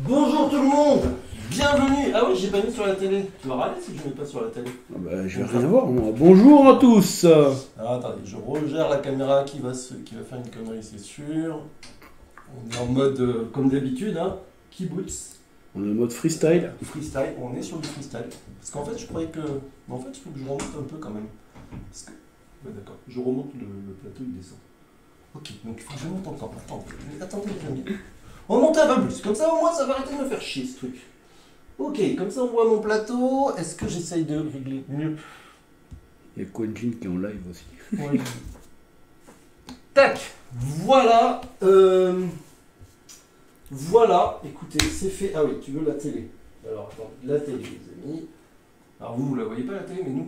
Bonjour tout le monde. Bienvenue. Ah oui, j'ai pas mis sur la télé. Tu vas râler si je mets pas sur la télé. Ah bah, je vais rien voir moi. Bonjour à tous. Alors attendez, je regère la caméra qui va faire une connerie, c'est sûr. On est en mode comme d'habitude, hein. Kibbutz. On est en mode freestyle. Freestyle, on est sur du freestyle. Parce qu'en fait, je croyais que. Mais en fait, il faut que je remonte un peu quand même. Parce que. Ouais, d'accord. Je remonte le plateau, il descend. Ok, donc il faut que je monte encore. Attendez, les amis. On va monter un peu plus. Comme ça, au moins, ça va arrêter de me faire chier ce truc. Ok, comme ça, on voit mon plateau. Est-ce que j'essaye de régler mieux? Il y a Quentin qui est en live aussi. Ouais. Tac. Voilà. Voilà. Écoutez, c'est fait. Ah oui, tu veux la télé. Alors, attends, la télé, les amis. Alors, vous la voyez pas, la télé, mais nous.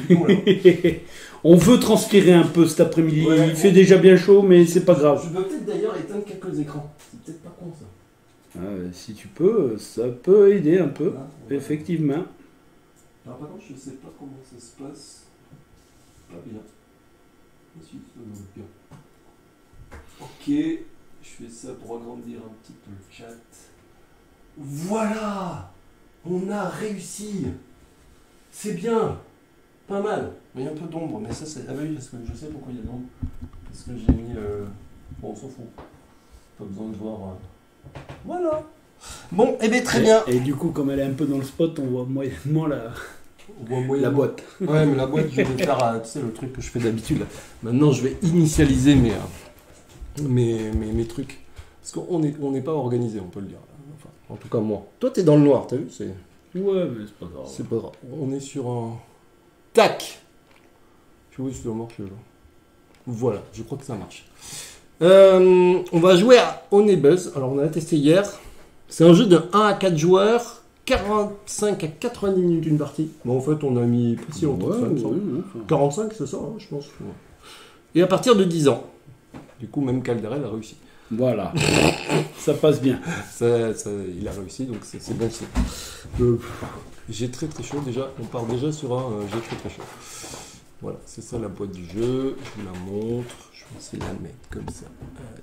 nous, là. On veut transpirer un peu cet après-midi. Ouais, Il fait déjà bien chaud, mais c'est pas grave. Je peux peut-être d'ailleurs éteindre quelques écrans. C'est peut-être pas con, ça. Si tu peux, ça peut aider un peu. Hein, ouais. Effectivement. Alors, par contre, je sais pas comment ça se passe. Pas bien. Ensuite, ça va bien. Ok, je fais ça pour agrandir un petit peu le chat. Voilà! On a réussi! C'est bien! Pas mal! Mais il y a un peu d'ombre, mais ça c'est. Ah bah oui, parce que je sais pourquoi il y a de l'ombre. Parce que j'ai mis. Bon, on s'en fout. Pas besoin de voir. Voilà! Bon, eh bien très bien! Et du coup, comme elle est un peu dans le spot, on voit moyennement On voit la moyennement. boîte. Ouais, mais la boîte, je vais faire, tu sais, le truc que je fais d'habitude. Là. Maintenant, je vais initialiser mes trucs. Parce qu'on n'est pas organisé, on peut le dire. Enfin, en tout cas, moi. Toi, t'es dans le noir, t'as vu? Ouais, mais c'est pas grave. C'est pas grave. On est sur un... Tac! Tu vois, je dois marcher, là. Voilà, je crois que ça marche. On va jouer à Honey-Buzz. Alors, on a testé hier. C'est un jeu de 1 à 4 joueurs. 45 à 90 minutes une partie. Bon, en fait, on a mis pas si longtemps. Ouais, ça, il me semble. ouais. 45, c'est ça, hein, je pense. Ouais. Et à partir de 10 ans. Du coup, même Calderel a réussi. Voilà. Ça passe bien. Il a réussi, donc c'est bon signe. J'ai très très chaud déjà. On part déjà sur un j'ai très très chaud. Voilà, c'est ça la boîte du jeu. Je vous la montre. Je vais essayer de la mettre comme ça.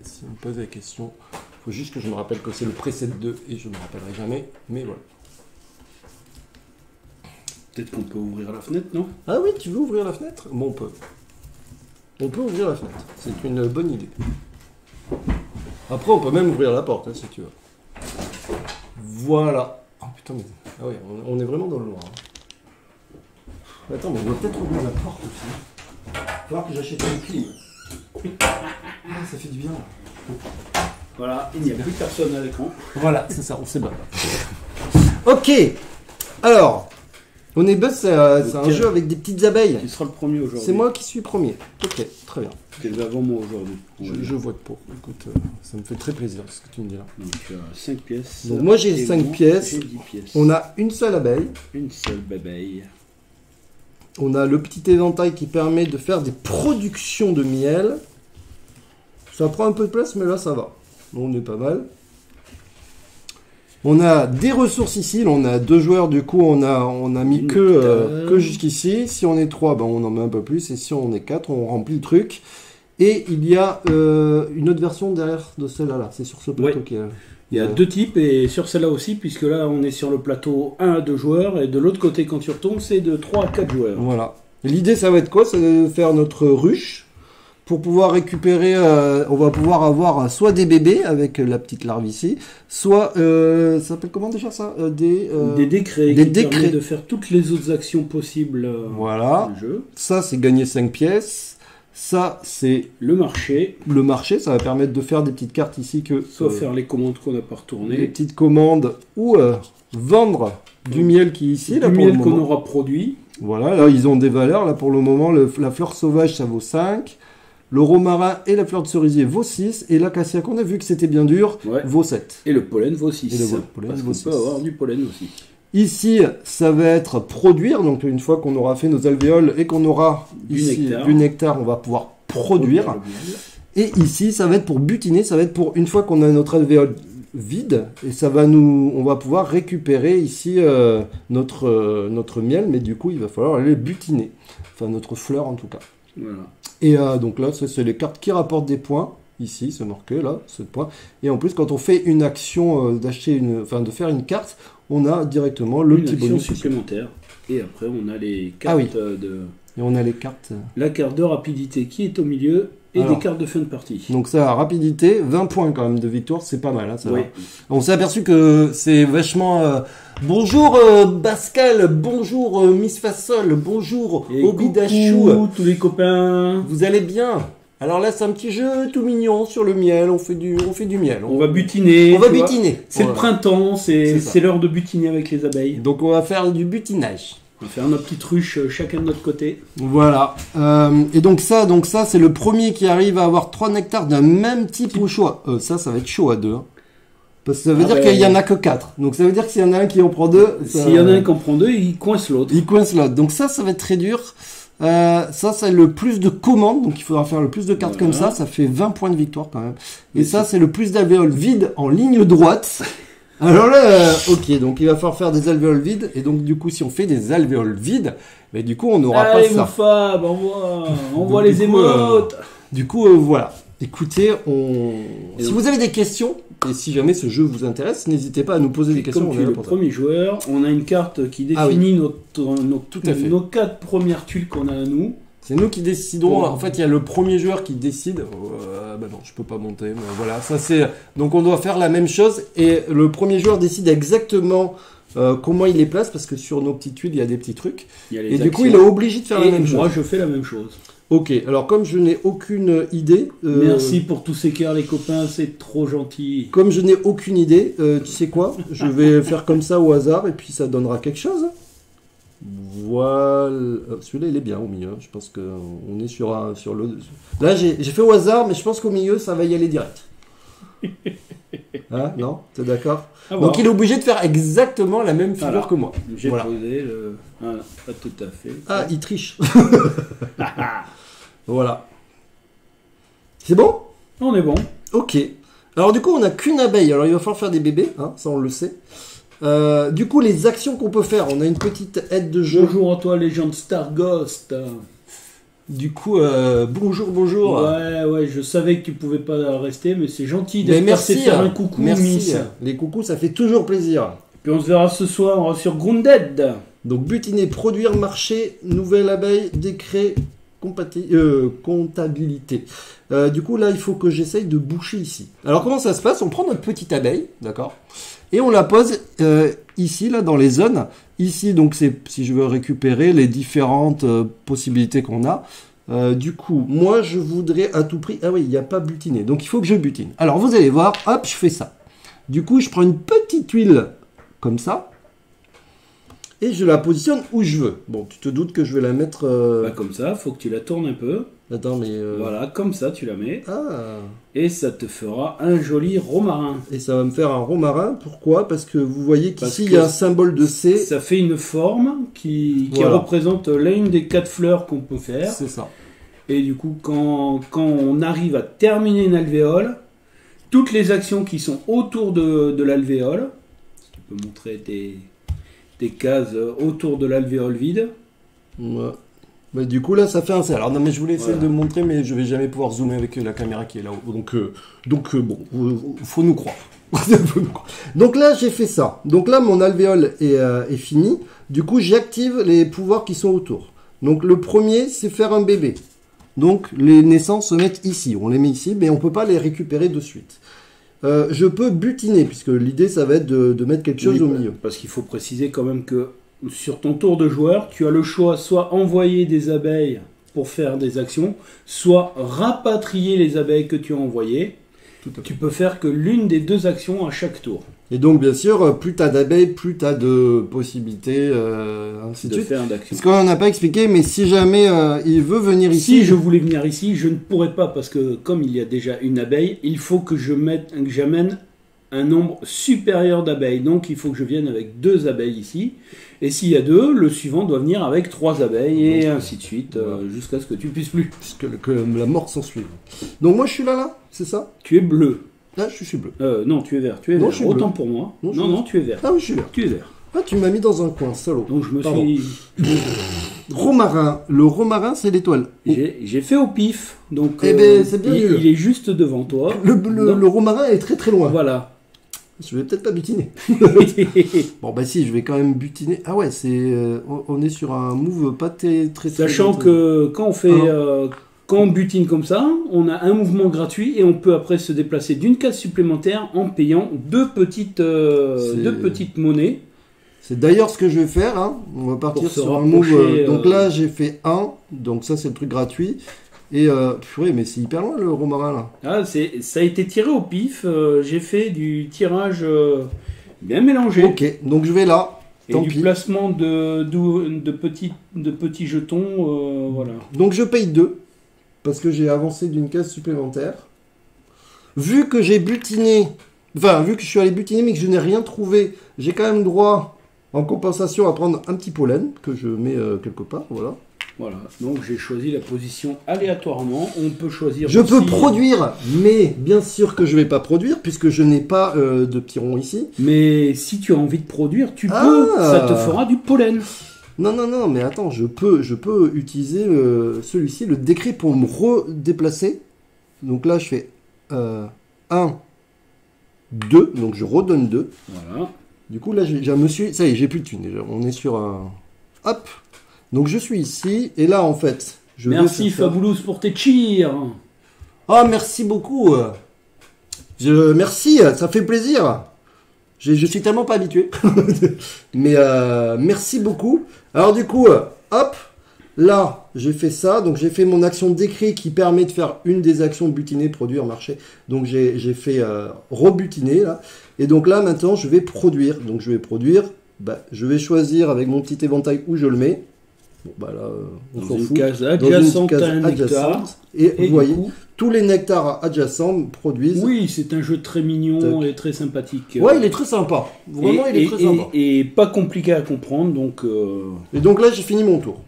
Si on me pose la question, il faut juste que je me rappelle que c'est le preset 2 et je ne me rappellerai jamais. Mais voilà. Peut-être qu'on peut ouvrir la fenêtre, non? Ah oui, tu veux ouvrir la fenêtre? Bon, on peut. On peut ouvrir la fenêtre. C'est une bonne idée. Après, on peut même ouvrir la porte, hein, si tu veux. Voilà. Oh putain, mais... Ah oui, on est vraiment dans le noir. Hein. Attends, mais on va peut-être ouvrir la porte aussi. Il va falloir que j'achète une clim. Ah, ça fait du bien. Voilà, il n'y a plus personne à l'écran. Voilà, c'est ça, on s'est battu. Ok. Alors... Honey-Buzz, c'est un jeu avec des petites abeilles. Qui sera le premier aujourd'hui? C'est moi qui suis premier. Ok, très bien. T'es avant moi aujourd'hui. Je vote pour. Écoute, ça me fait très plaisir ce que tu me dis là. Donc 5 pièces. Donc moi j'ai 5 pièces. J'ai 10 pièces. On a une seule abeille. Une seule babeille. On a le petit éventail qui permet de faire des productions de miel. Ça prend un peu de place, mais là ça va. On est pas mal. On a des ressources ici, là, on a 2 joueurs, du coup on a mis que jusqu'ici. Si on est 3, ben, on en met un peu plus, et si on est 4, on remplit le truc. Et il y a une autre version derrière de celle-là, là. C'est sur ce plateau qui est... Il y a 2 types, et sur celle-là aussi, puisque là on est sur le plateau 1 à 2 joueurs, et de l'autre côté quand tu retombes, c'est de 3 à 4 joueurs. Voilà. L'idée ça va être quoi? C'est de faire notre ruche. Pour pouvoir récupérer, on va pouvoir avoir soit des bébés avec la petite larve ici, soit, ça s'appelle comment déjà ça? Des décrets des qui décrets. permettent de faire toutes les autres actions possibles Voilà. du jeu. Ça, c'est gagner 5 pièces. Ça, c'est Le marché, le marché. Ça va permettre de faire des petites cartes ici que... soit faire les commandes qu'on n'a pas des retournées, petites commandes ou vendre du miel qui est ici. du Là, pour le miel qu'on moment. aura produit. Voilà, là, ils ont des valeurs. Là, pour le moment, la fleur sauvage, ça vaut 5. Le romarin et la fleur de cerisier vaut 6. Et l'acacia, qu'on a vu que c'était bien dur, Ouais. vaut 7. Et le pollen vaut 6. Et le pollen Parce vaut qu'on 6. peut avoir du pollen aussi. Ici, ça va être produire. Donc, une fois qu'on aura fait nos alvéoles et qu'on aura Du ici nectar. du nectar, on va pouvoir produire. Le miel. Et ici, ça va être pour butiner. Ça va être pour une fois qu'on a notre alvéole vide. Et ça va on va pouvoir récupérer ici notre miel. Mais du coup, il va falloir aller butiner. Enfin, notre fleur en tout cas. Voilà. Et donc là, c'est les cartes qui rapportent des points. Ici, c'est marqué là, 7 points. Et en plus, quand on fait une action de faire une carte, on a directement le petit action bonus supplémentaire. Et après, on a les cartes de... Et on a les cartes. La carte de rapidité qui est au milieu et des cartes de fin de partie. Donc ça, rapidité, 20 points quand même de victoire, c'est pas mal. Hein, ça oui. va. On s'est aperçu que c'est vachement... bonjour Pascal, bonjour Miss Fasol, bonjour Obidachou. Coucou tous les copains. Vous allez bien? Alors là, c'est un petit jeu tout mignon sur le miel. On fait du miel. On va butiner. On va butiner. C'est le printemps, c'est l'heure de butiner avec les abeilles. Donc on va faire du butinage. On va faire notre petite ruche chacun de notre côté. Voilà. Et donc ça, c'est le premier qui arrive à avoir 3 nectars d'un même type au choix. Ça va être chaud à 2. Hein. Parce que ça veut dire qu'il y en a que 4. Donc ça veut dire que s'il y en a un qui en prend 2... S'il y en a un qui en prend 2, il coince l'autre. Donc ça va être très dur. Ça, c'est le plus de commandes. Donc il faudra faire le plus de cartes comme ça. Ça fait 20 points de victoire quand même. Et ça, c'est le plus d'alvéoles vides en ligne droite. Alors là, ok, donc il va falloir faire des alvéoles vides, et donc du coup, si on fait des alvéoles vides, mais du coup, on n'aura pas ça. Fab, on voit les émotes. Du coup, voilà. Écoutez, si vous avez des questions, et si jamais ce jeu vous intéresse, n'hésitez pas à nous poser des questions. Comme tu es le premier joueur, on a une carte qui définit nos 4 premières tuiles qu'on a à nous. C'est nous qui décidons. En fait, il y a le premier joueur qui décide. Non, je peux pas monter. Mais voilà, ça c'est. Donc, on doit faire la même chose. Et le premier joueur décide exactement comment il les place, parce que sur nos petites tuiles, il y a des petits trucs. Et du coup, il est obligé de faire la même chose. Moi, je fais la même chose. Ok. Alors, comme je n'ai aucune idée. Merci pour tous ces cœurs, les copains. C'est trop gentil. Comme je n'ai aucune idée, tu sais quoi? Je vais faire comme ça au hasard, et puis ça donnera quelque chose. Voilà, celui-là il est bien au milieu. Je pense qu'on est sur le. Là j'ai fait au hasard, mais je pense qu'au milieu ça va y aller direct. Hein, non? T'es d'accord? Donc il est obligé de faire exactement la même figure que moi. J'ai posé le. Voilà, pas tout à fait. Ah, il triche. Voilà. C'est bon? On est bon. Ok. Alors du coup on n'a qu'une abeille. Alors il va falloir faire des bébés, hein, ça on le sait. Du coup, les actions qu'on peut faire, on a une petite aide de jeu. Bonjour à toi, légende Star Ghost. Du coup, bonjour. Ouais, je savais que tu pouvais pas rester, mais c'est gentil d'être passé faire un coucou. Merci. Miss. Les coucous, ça fait toujours plaisir. Puis on se verra ce soir sur Grounded. Donc, butiner, produire, marché, nouvelle abeille, décret, comptabilité. Du coup, là, il faut que j'essaye de boucher ici. Alors, comment ça se passe? On prend notre petite abeille, d'accord? Et on la pose ici, là, dans les zones. Ici, donc, c'est si je veux récupérer les différentes possibilités qu'on a. Du coup, moi, je voudrais à tout prix... Ah oui, il n'y a pas butiner. Donc, il faut que je butine. Alors, vous allez voir, hop, je fais ça. Du coup, je prends une petite tuile comme ça. Et je la positionne où je veux. Bon, tu te doutes que je vais la mettre... comme ça, faut que tu la tournes un peu. Attends, mais... Voilà, comme ça, tu la mets. Ah. Et ça te fera un joli romarin. Et ça va me faire un romarin. Pourquoi? Parce que vous voyez qu'ici, il y a un symbole de C. Ça fait une forme qui représente l'une des 4 fleurs qu'on peut faire. C'est ça. Et du coup, quand on arrive à terminer une alvéole, toutes les actions qui sont autour de l'alvéole, tu peux montrer tes cases autour de l'alvéole vide. Ouais. Bah, du coup, là, ça fait un C. Alors, non, mais je voulais essayer de montrer, mais je vais jamais pouvoir zoomer avec la caméra qui est là-haut. Donc, bon, faut nous croire. Donc là, j'ai fait ça. Donc là, mon alvéole est fini. Du coup, j'active les pouvoirs qui sont autour. Donc, le premier, c'est faire un bébé. Donc, les naissances se mettent ici. On les met ici, mais on ne peut pas les récupérer de suite. Je peux butiner, puisque l'idée, ça va être de mettre quelque chose au milieu. Parce qu'il faut préciser quand même que sur ton tour de joueur, tu as le choix soit envoyer des abeilles pour faire des actions, soit rapatrier les abeilles que tu as envoyées. Tu peux faire que l'une des 2 actions à chaque tour. Et donc, bien sûr, plus tu as d'abeilles, plus tu as de possibilités, ainsi de suite. Faire d'action. Parce qu'on n'a pas expliqué, mais si jamais il veut venir ici... Si je voulais venir ici, je ne pourrais pas, parce que comme il y a déjà une abeille, il faut que j'amène un nombre supérieur d'abeilles. Donc, il faut que je vienne avec 2 abeilles ici. Et s'il y a 2, le suivant doit venir avec 3 abeilles, et ainsi de suite, jusqu'à ce que tu puisses plus. Que la mort s'en suive. Donc, moi, je suis là, c'est ça? Tu es bleu. Là, je suis bleu. Non, tu es vert. Tu es non, vert. Autant pour moi. Non, tu es vert. Ah oui, je suis vert. Tu es vert. Ah, tu m'as mis dans un coin, salaud. Donc, je me suis... romarin. Le romarin, c'est l'étoile. J'ai fait au pif, donc Eh ben, c'est bien mieux. il est juste devant toi. Le romarin est très très loin. Voilà. Je vais peut-être pas butiner. Bon, bah si, je vais quand même butiner. Ah ouais, on est sur un move pas très... Sachant que quand on fait... quand on butine comme ça, on a un mouvement gratuit et on peut après se déplacer d'une case supplémentaire en payant deux petites monnaies. C'est d'ailleurs ce que je vais faire. Hein. On va partir sur un move. Donc là, j'ai fait 1. Donc ça, c'est le truc gratuit. Et purée, mais c'est hyper loin le romarin là. Ah, ça a été tiré au pif. J'ai fait du tirage bien mélangé. Ok, donc je vais là. Et du placement de petits jetons. Voilà. Donc je paye 2. Parce que j'ai avancé d'une case supplémentaire. Vu que j'ai butiné, enfin, vu que je suis allé butiner mais que je n'ai rien trouvé, j'ai quand même droit, en compensation, à prendre un petit pollen, que je mets quelque part, voilà. Voilà, donc j'ai choisi la position aléatoirement. On peut choisir Je aussi... peux produire, mais bien sûr que je ne vais pas produire, puisque je n'ai pas de petits ronds ici. Mais si tu as envie de produire, tu peux, ça te fera du pollen. Non, mais attends, je peux utiliser celui-ci, le décret, pour me redéplacer. Donc là, je fais 1, 2, donc je redonne 2. Voilà. Du coup, là, ça y est, j'ai plus de thunes déjà. On est sur un... Hop. Donc je suis ici, et là, en fait... Merci Fabulous pour tes cheers. Ah, merci beaucoup. Merci, ça fait plaisir. Je suis tellement pas habitué. Mais merci beaucoup. Alors du coup, hop, là, j'ai fait ça. Donc j'ai fait mon action décret qui permet de faire une des actions butiner, produire, marcher. Donc j'ai fait rebutiner là. Et donc là, maintenant, je vais produire. Donc je vais produire. Bah, je vais choisir avec mon petit éventail où je le mets. Bon, bah là, on s'en fout. Case adjacente à un nectar. Et vous voyez, tous les nectars adjacents produisent. Oui, c'est un jeu très mignon et très sympathique. Ouais, il est très sympa. Vraiment, il est très sympa. Et pas compliqué à comprendre, donc... Et donc là, j'ai fini mon tour.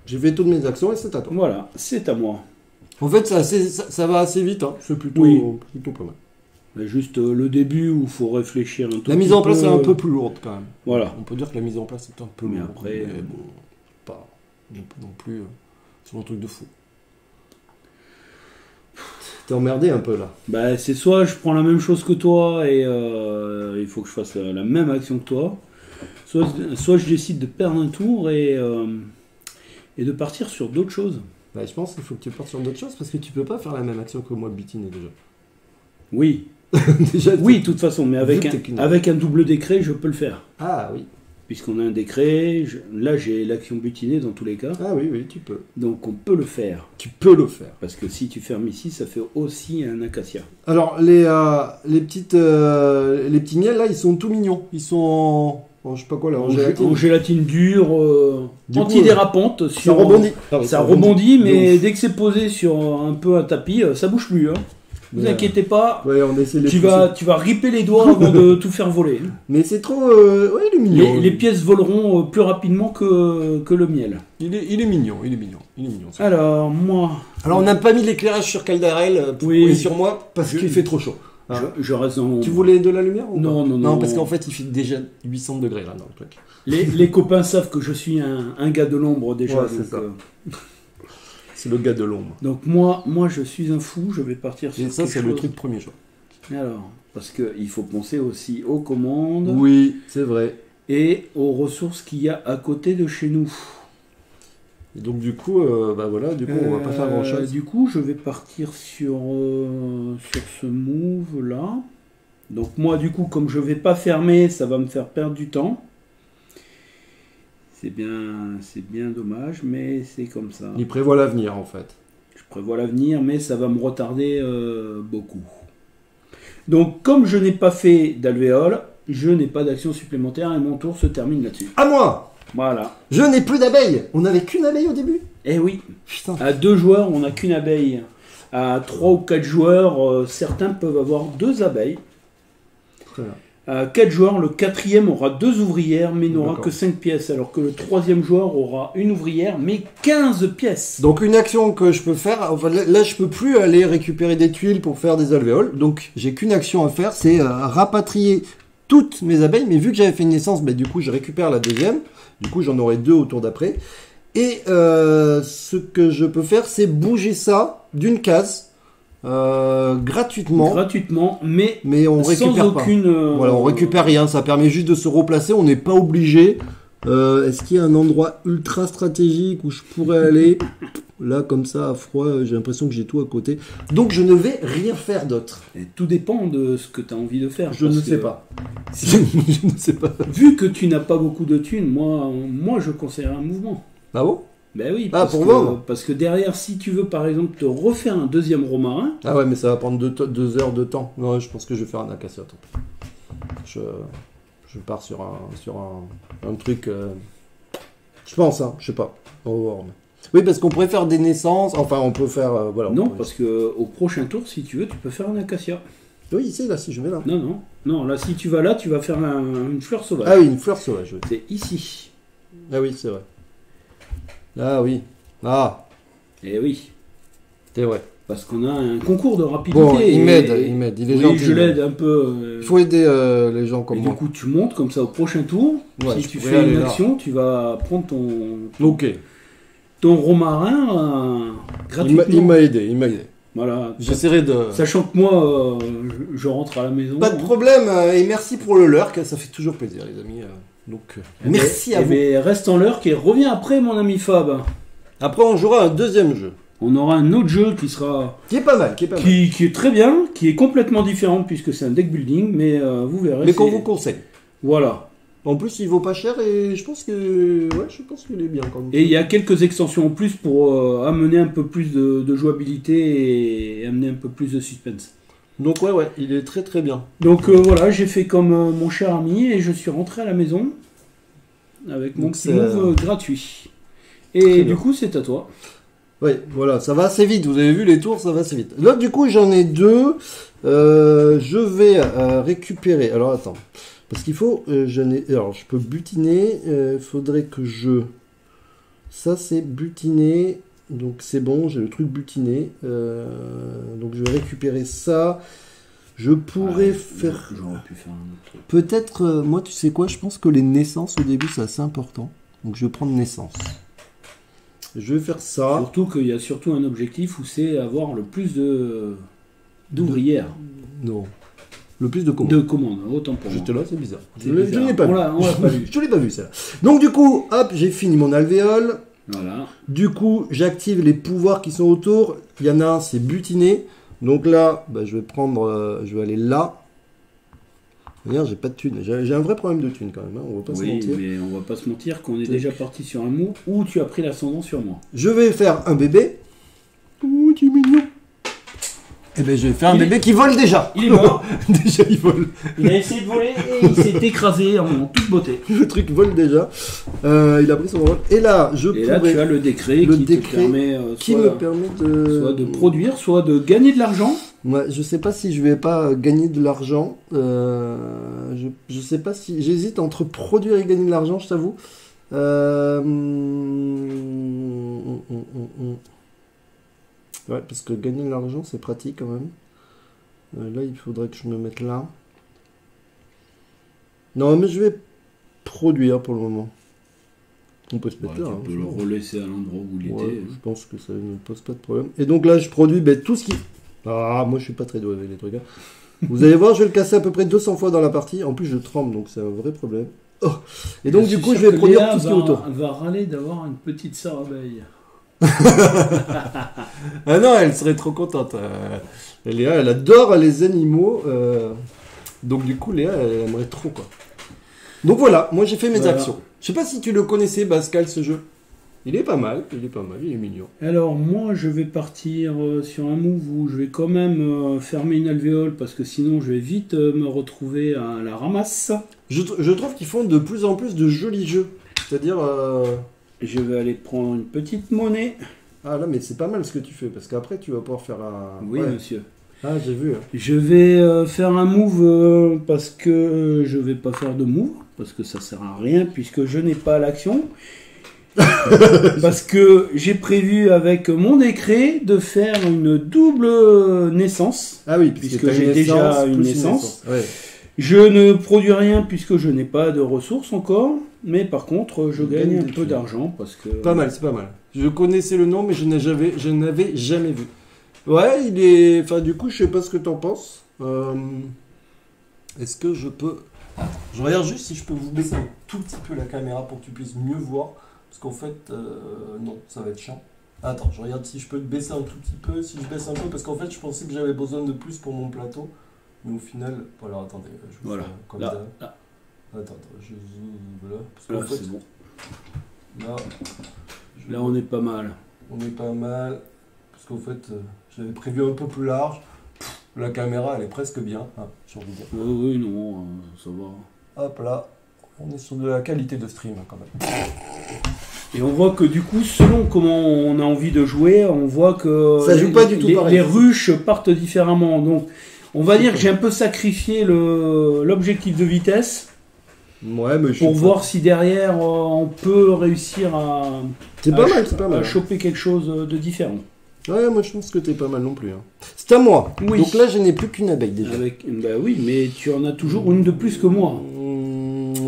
J'ai fait toutes mes actions et c'est à toi. Voilà, c'est à moi. En fait, ça va assez vite. Hein. C'est plutôt pas mal. Mais juste le début où il faut réfléchir un tout petit peu. La mise en place est un peu plus lourde quand même. Voilà. On peut dire que la mise en place est un peu lourde. Mais après... bon, pas non plus sur un truc de fou. T'es emmerdé un peu là. Bah, c'est soit je prends la même chose que toi et il faut que je fasse la même action que toi, soit je décide de perdre un tour et de partir sur d'autres choses. Bah, je pense qu'il faut que tu partes sur d'autres choses parce que tu peux pas faire la même action que moi butiner déjà. Oui. Déjà, oui, de toute façon, mais avec un double décret, je peux le faire. Ah oui. Puisqu'on a un décret, là j'ai l'action butinée dans tous les cas. Ah oui, tu peux. Donc on peut le faire. Tu peux le faire. Parce que si tu fermes ici, ça fait aussi un acacia. Alors les petits miels là, ils sont tout mignons. Ils sont je sais pas quoi là, en gélatine dure, antidérapante. Ça rebondit. Ça rebondit, mais dès que c'est posé sur un peu un tapis, ça bouge plus. Hein. Vous inquiétez pas, ouais, on essaie tu vas ripper les doigts avant de tout faire voler. Mais c'est trop... ouais, il est mignon. Les pièces voleront plus rapidement que le miel. Il est mignon. Alors, moi... Alors, on n'a pas mis l'éclairage sur Caldarel et sur moi parce qu'il fait trop chaud. Hein. Je reste dans... Tu voulais de la lumière ou non. Non, parce qu'en fait, il fait déjà 800 degrés là dans le truc. Les copains savent que je suis un gars de l'ombre déjà. Ouais, c'est ça. C'est le gars de l'ombre. Donc moi je suis un fou, je vais partir sur et ça, c'est le truc premier jour. Alors, parce qu'il faut penser aussi aux commandes. Oui, c'est vrai. Et aux ressources qu'il y a à côté de chez nous. Et donc du coup, on va pas faire grand chose. Du coup, je vais partir sur ce move là. Donc moi, du coup, comme je vais pas fermer, ça va me faire perdre du temps. C'est bien dommage, mais c'est comme ça. Il prévoit l'avenir, en fait. Je prévois l'avenir, mais ça va me retarder beaucoup. Donc, comme je n'ai pas fait d'alvéole, je n'ai pas d'action supplémentaire et mon tour se termine là-dessus. À moi! Voilà. Je n'ai plus d'abeilles! On n'avait qu'une abeille au début? Eh oui. Putain. À 2 joueurs, on n'a qu'une abeille. À 3 ou 4 joueurs, certains peuvent avoir 2 abeilles. Très bien. À 4 joueurs, le 4e aura 2 ouvrières, mais n'aura que 5 pièces, alors que le 3e joueur aura une ouvrière, mais 15 pièces. Donc une action que je peux faire, enfin, là je peux plus aller récupérer des tuiles pour faire des alvéoles, donc j'ai qu'une action à faire, c'est rapatrier toutes mes abeilles, mais vu que j'avais fait une naissance, du coup je récupère la deuxième, du coup j'en aurai 2 au tour d'après, Et ce que je peux faire, c'est bouger ça d'une case gratuitement. Gratuitement, mais on sans récupère pas. aucune. Voilà, on récupère rien. Ça permet juste de se replacer. On n'est pas obligé. Est-ce qu'il y a un endroit ultra stratégique où je pourrais aller? Là, comme ça, à froid, j'ai l'impression que j'ai tout à côté. Donc, je ne vais rien faire d'autre. Et tout dépend de ce que tu as envie de faire. Je ne sais pas. Je ne sais pas. Vu que tu n'as pas beaucoup de thunes, moi je conseillerais un mouvement. Ah bon? Ben oui, Ah, pour vendre? parce que derrière, si tu veux par exemple te refaire un deuxième romarin, Ah ouais, mais ça va prendre 2 heures de temps. Non, je pense que je vais faire un acacia. Je pars sur un truc. Je pense, hein, je sais pas. On va voir. Oui, parce qu'on pourrait faire des naissances. Enfin, on peut faire. Voilà. non, parce que au prochain tour, si tu veux, tu peux faire un acacia. Oui, c'est là, si je vais là. Non, là, si tu vas là, tu vas faire une fleur sauvage. Ah oui, une fleur sauvage. Oui. C'est ici. Ah oui, c'est vrai. Ah oui. Ah. Eh oui. C'est vrai. Parce qu'on a un concours de rapidité. Bon, il m'aide. Il est gentil. Je l'aide un peu. Il faut aider les gens comme et moi. Du coup, tu montes comme ça au prochain tour. Ouais, si tu fais une action, tu vas prendre ton romarin gratuitement. Il m'a aidé. Voilà. J'essaierai de... Sachant que moi, je rentre à la maison. Pas de problème, et merci pour le lurk, ça fait toujours plaisir les amis. Donc, merci à vous. Mais reste en lurk et reviens après mon ami Fab. Après on jouera un deuxième jeu. On aura un autre jeu qui sera... Qui est pas mal, qui est très bien, qui est complètement différent puisque c'est un deck building, mais vous verrez. Mais qu'on vous conseille. Voilà. En plus, il vaut pas cher et je pense qu'il est bien quand même. Et il y a quelques extensions en plus pour amener un peu plus de jouabilité et amener un peu plus de suspense. Donc ouais, il est très très bien. Donc voilà, j'ai fait comme mon cher ami et je suis rentré à la maison avec mon petit move gratuit. Et du coup, c'est à toi. Oui, voilà, ça va assez vite. Vous avez vu les tours, ça va assez vite. Là, du coup, j'en ai 2. Je vais récupérer. Alors attends. Parce qu'il faut, alors je peux butiner, faudrait que ça c'est butiner, donc c'est bon, j'ai le truc butiné, donc je vais récupérer ça, je pourrais faire... J'aurais pu faire un autre truc. Peut-être, moi tu sais quoi, je pense que les naissances au début c'est assez important, donc je vais prendre naissance. Je vais faire ça. Surtout qu'il y a surtout un objectif où c'est avoir le plus d'ouvrières. Non. Le plus de commandes. De commandes, autant pour moi. J'étais là, c'est bizarre. Je ne l'ai pas vu. On l'a pas vu. Je ne l'ai pas vu, ça. Donc, du coup, hop, j'ai fini mon alvéole. Voilà. Du coup, j'active les pouvoirs qui sont autour. Il y en a un, c'est butiner. Donc là, je vais prendre... je vais aller là. Regarde, j'ai pas de thunes. J'ai un vrai problème de thunes quand même. Hein. On va pas se mentir. Oui, mais on va pas se mentir qu'on est déjà parti sur un mot où tu as pris l'ascendant sur moi. Je vais faire un bébé. Ouh, tu es mignon. Eh ben, je vais faire un bébé qui vole déjà. Il est mort. Déjà, il vole. Il a essayé de voler et il s'est écrasé en toute beauté. Le truc vole déjà. Il a pris son vol. Et là, là, tu as le décret qui te permet, soit de produire, soit de gagner de l'argent. Ouais, je sais pas si je vais pas gagner de l'argent. Je sais pas si... J'hésite entre produire et gagner de l'argent, je t'avoue. Ouais, parce que gagner de l'argent, c'est pratique quand même. Là, il faudrait que je me mette là. Non, mais je vais produire pour le moment. On peut se mettre là. Tu peux le relaisser à l'endroit où il était. Je pense que ça ne pose pas de problème. Et donc là, je produis tout ce qui... Ah, moi, je suis pas très doué avec les trucs. Hein. Vous allez voir, je vais le casser à peu près 200 fois dans la partie. En plus, je tremble, donc c'est un vrai problème. Oh. Et donc, du coup, je vais produire tout ce qui est autour. Elle va râler d'avoir une petite sœur abeille. Ah non, elle serait trop contente. Léa, elle adore les animaux. Donc du coup, Léa, elle aimerait trop quoi. Donc voilà, moi j'ai fait mes actions. Je sais pas si tu le connaissais, Pascal, ce jeu. Il est pas mal, il est mignon. Alors moi, je vais partir sur un move où je vais quand même fermer une alvéole parce que sinon je vais vite me retrouver à la ramasse. Je trouve qu'ils font de plus en plus de jolis jeux. C'est-à-dire... Je vais aller prendre une petite monnaie. Ah là, mais c'est pas mal ce que tu fais, parce qu'après tu vas pouvoir faire un... Oui, monsieur. Ah, j'ai vu. Hein. Je vais faire un move parce que je vais pas faire de move, parce que ça sert à rien, puisque je n'ai pas l'action. Parce que j'ai prévu avec mon décret de faire une double naissance. Ah oui, puisque j'ai déjà une naissance. Ouais. Je ne produis rien puisque je n'ai pas de ressources encore, mais par contre, je gagne un peu d'argent parce que... Pas mal, c'est pas mal. Je connaissais le nom, mais je n'avais jamais vu. Ouais, il est... Enfin, du coup, je sais pas ce que t'en penses. Est-ce que je peux... Attends, je regarde juste si je peux vous baisser un tout petit peu la caméra pour que tu puisses mieux voir. Parce qu'en fait, non, ça va être chiant. Attends, je regarde si je peux te baisser un tout petit peu. Si je baisse un peu, parce qu'en fait, je pensais que j'avais besoin de plus pour mon plateau. Mais au final... Voilà, attendez. Je vous Voilà, fais comme là, ça. là. Attends, je zoome là. Parce Là, qu'en fait, c'est bon. là... Là, on est pas mal. On est pas mal. Parce qu'en fait, j'avais prévu un peu plus large. La caméra, elle est presque bien. Ah, j'ai envie de dire. Oui, non, ça va. Hop là. On est sur de la qualité de stream quand même. Et on voit que du coup, selon comment on a envie de jouer, on voit que Ça joue pas du tout pareil. les ruches partent différemment. Donc, on va dire que j'ai un peu sacrifié l'objectif de vitesse Ouais, mais pour voir si derrière on peut réussir à, C'est pas mal, c'est pas à mal. choper quelque chose de différent. Ouais, moi je pense que t'es pas mal non plus. Hein. C'est à moi. Oui. Donc là, je n'ai plus qu'une abeille déjà. Bah oui, mais tu en as toujours une de plus que moi.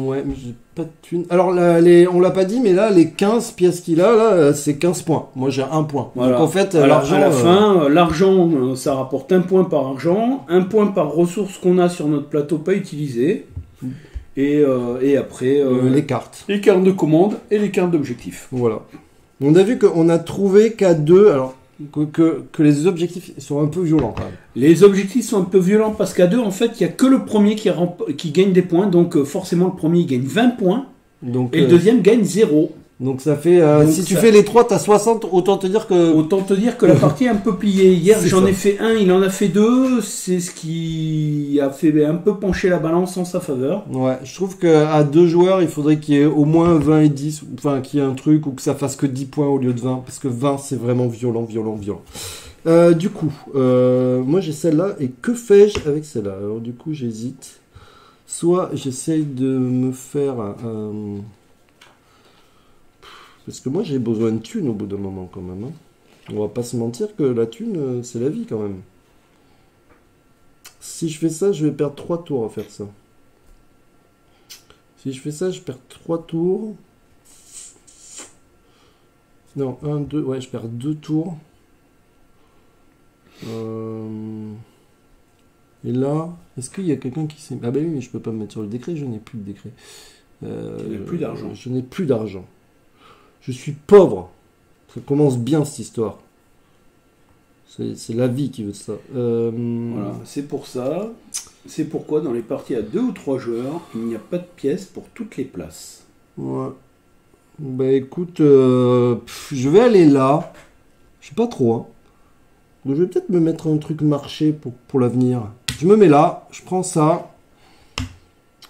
Ouais, mais j'ai pas de thune. Alors, là, on l'a pas dit, mais là, les 15 pièces qu'il a, là, c'est 15 points. Moi, j'ai 1 point. Voilà. Donc en fait, Alors, l'argent... à la fin, l'argent, ça rapporte 1 point par argent, 1 point par ressource qu'on a sur notre plateau pas utilisé, et après les cartes. les cartes de commande et les cartes d'objectif. Voilà. On a vu qu'on a trouvé qu'à 2, alors que les objectifs sont un peu violents quand même. Les objectifs sont un peu violents parce qu'à 2, en fait, il n'y a que le premier qui gagne des points, donc forcément le premier il gagne 20 points, Donc, et le deuxième gagne 0. donc ça fait... Donc si tu ça- fais les 3, t'as 60, autant te dire que... Autant te dire que la partie est un peu pliée. Hier, C'est j'en ça. ai fait 1, il en a fait 2, c'est ce qui a fait un peu pencher la balance en sa faveur. Ouais, je trouve qu'à 2 joueurs, il faudrait qu'il y ait au moins 20 et 10, enfin qu'il y ait un truc, ou que ça fasse que 10 points au lieu de 20, parce que 20, c'est vraiment violent. Du coup, moi j'ai celle-là, et que fais-je avec celle-là? Alors du coup, j'hésite. Soit j'essaye de me faire... parce que moi j'ai besoin de thunes au bout d'un moment quand même. Hein. On va pas se mentir que la thune, c'est la vie quand même. Si je fais ça, je vais perdre 3 tours à faire ça. Si je fais ça, je perds 3 tours. Non, 1, 2, ouais, je perds 2 tours. Et là, est-ce qu'il y a quelqu'un qui sait... Ah bah oui, mais je peux pas me mettre sur le décret, je n'ai plus de décret. Tu n'as plus d'argent. Je n'ai plus d'argent. Je suis pauvre. Ça commence bien cette histoire. C'est la vie qui veut ça. Voilà, c'est pour ça. C'est pourquoi dans les parties à 2 ou 3 joueurs, il n'y a pas de pièces pour toutes les places. Ouais. Bah écoute, je vais aller là. Je sais pas trop. Hein. Donc, je vais peut-être me mettre un truc marché pour l'avenir. Je me mets là, je prends ça.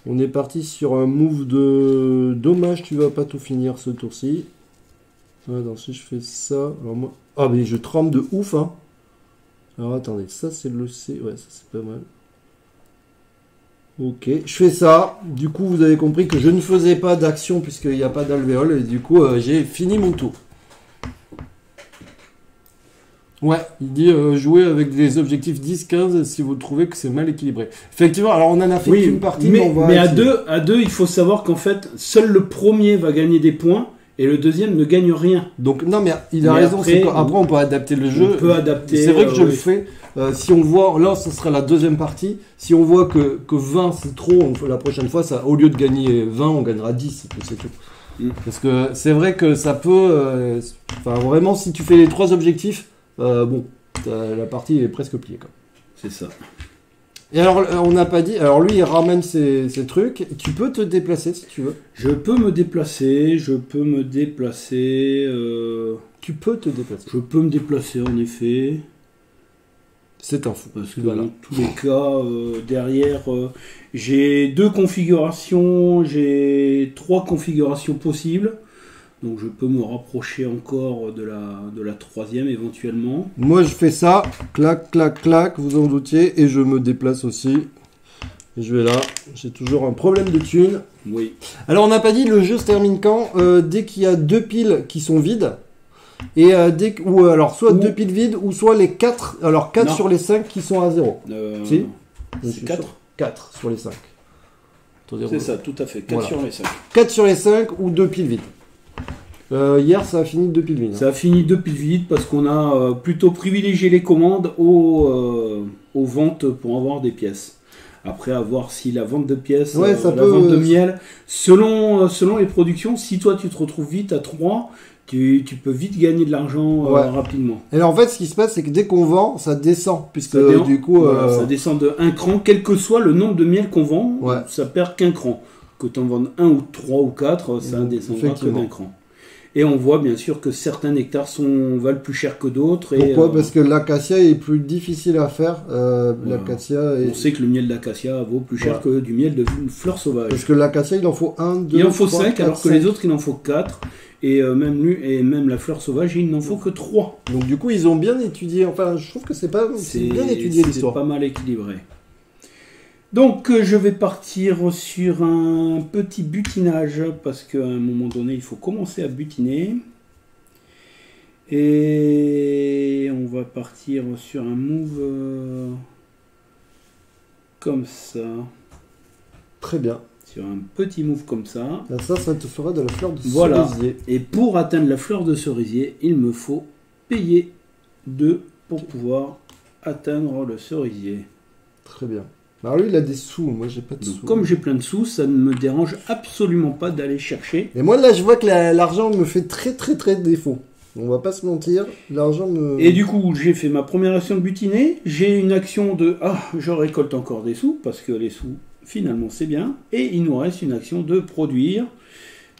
On est parti sur un move de... Dommage, tu vas pas tout finir ce tour-ci. Attends, si je fais ça... Alors moi... Ah mais je tremble de ouf, hein. Alors attendez, ça c'est le C. Ouais, ça c'est pas mal. Ok, je fais ça. Du coup, vous avez compris que je ne faisais pas d'action puisqu'il n'y a pas d'alvéole. Et du coup, j'ai fini mon tour. Ouais, il dit jouer avec des objectifs 10-15 si vous trouvez que c'est mal équilibré. Effectivement, alors on en a fait qu'une partie, mais on va... Mais à 2, il faut savoir qu'en fait, seul le premier va gagner des points et le deuxième ne gagne rien. Donc non, mais il a Mais raison. après, Après, on peut adapter le jeu. On peut adapter. C'est vrai que je le oui. fais. Si on voit, là, ce sera la deuxième partie. Si on voit que 20 c'est trop, la prochaine fois, ça, au lieu de gagner 20, on gagnera 10. C'est tout. Parce que c'est vrai que ça peut. Enfin, vraiment, si tu fais les 3 objectifs, bon, la partie est presque pliée. Quoi. C'est ça. Et alors, on n'a pas dit. Alors, lui, il ramène ses trucs. Tu peux te déplacer si tu veux. Je peux me déplacer. Tu peux te déplacer. Je peux me déplacer en effet. C'est un fou. Parce que Voilà. dans tous les cas, derrière, j'ai 2 configurations, j'ai 3 configurations possibles. Donc je peux me rapprocher encore de la 3e éventuellement. Moi, je fais ça. Clac, clac, clac. Vous en doutiez. Et je me déplace aussi. Et je vais là. J'ai toujours un problème de thunes. Oui. Alors, on n'a pas dit le jeu se termine quand dès qu'il y a 2 piles qui sont vides. Et alors soit 2 piles vides ou soit les 4. Alors 4 Non. sur les 5 qui sont à 0. Si C'est 4. 4 sur les 5. C'est ça, tout à fait. 4 Voilà. sur les 5. 4 sur les 5 ou 2 piles vides. Hier, ça a fini 2 piles vides. Ça a fini 2 piles vides parce qu'on a plutôt privilégié les commandes aux ventes pour avoir des pièces. Après, à voir si la vente de pièces, Ouais, la vente de miel, selon les productions, si toi tu te retrouves vite à 3, tu peux vite gagner de l'argent rapidement. Et alors, en fait, ce qui se passe, c'est que dès qu'on vend, ça descend. Puisque du coup. Voilà, ça descend de 1 cran, quel que soit le nombre de miel qu'on vend, Ouais. ça perd qu'un cran. Que tu en vendes 1 ou 3 ou 4, ça Donc, descendra que effectivement. d'un cran. Et on voit bien sûr que certains nectars valent plus cher que d'autres. Et, Pourquoi Parce que l'acacia est plus difficile à faire. voilà. L'acacia est... On sait que le miel d'acacia vaut plus cher que du miel de fleurs sauvages. Parce que l'acacia, il en faut 1, 2, Il en faut 3, 5, 4, alors que 5. les autres, il en faut 4. Et même la fleur sauvage, il n'en faut que 3. Donc du coup, ils ont bien étudié. Enfin, je trouve que c'est bien étudié l'histoire. C'est pas mal équilibré. Donc, je vais partir sur un petit butinage, parce qu'à un moment donné, il faut commencer à butiner. Et on va partir sur un move comme ça. Très bien. Sur un petit move comme ça. Là, ça te fera de la fleur de Voilà. cerisier. Et pour atteindre la fleur de cerisier, il me faut payer 2 pour pouvoir atteindre le cerisier. Très bien. Alors lui, il a des sous. Moi, j'ai pas de Donc, sous. comme j'ai plein de sous, ça ne me dérange absolument pas d'aller chercher. Et moi, là, je vois que l'argent me fait très, très, très défaut. On va pas se mentir. L'argent me... Et du coup, j'ai fait ma première action de butiner. J'ai une action de je récolte encore des sous, parce que les sous, finalement, c'est bien. Et il nous reste une action de produire.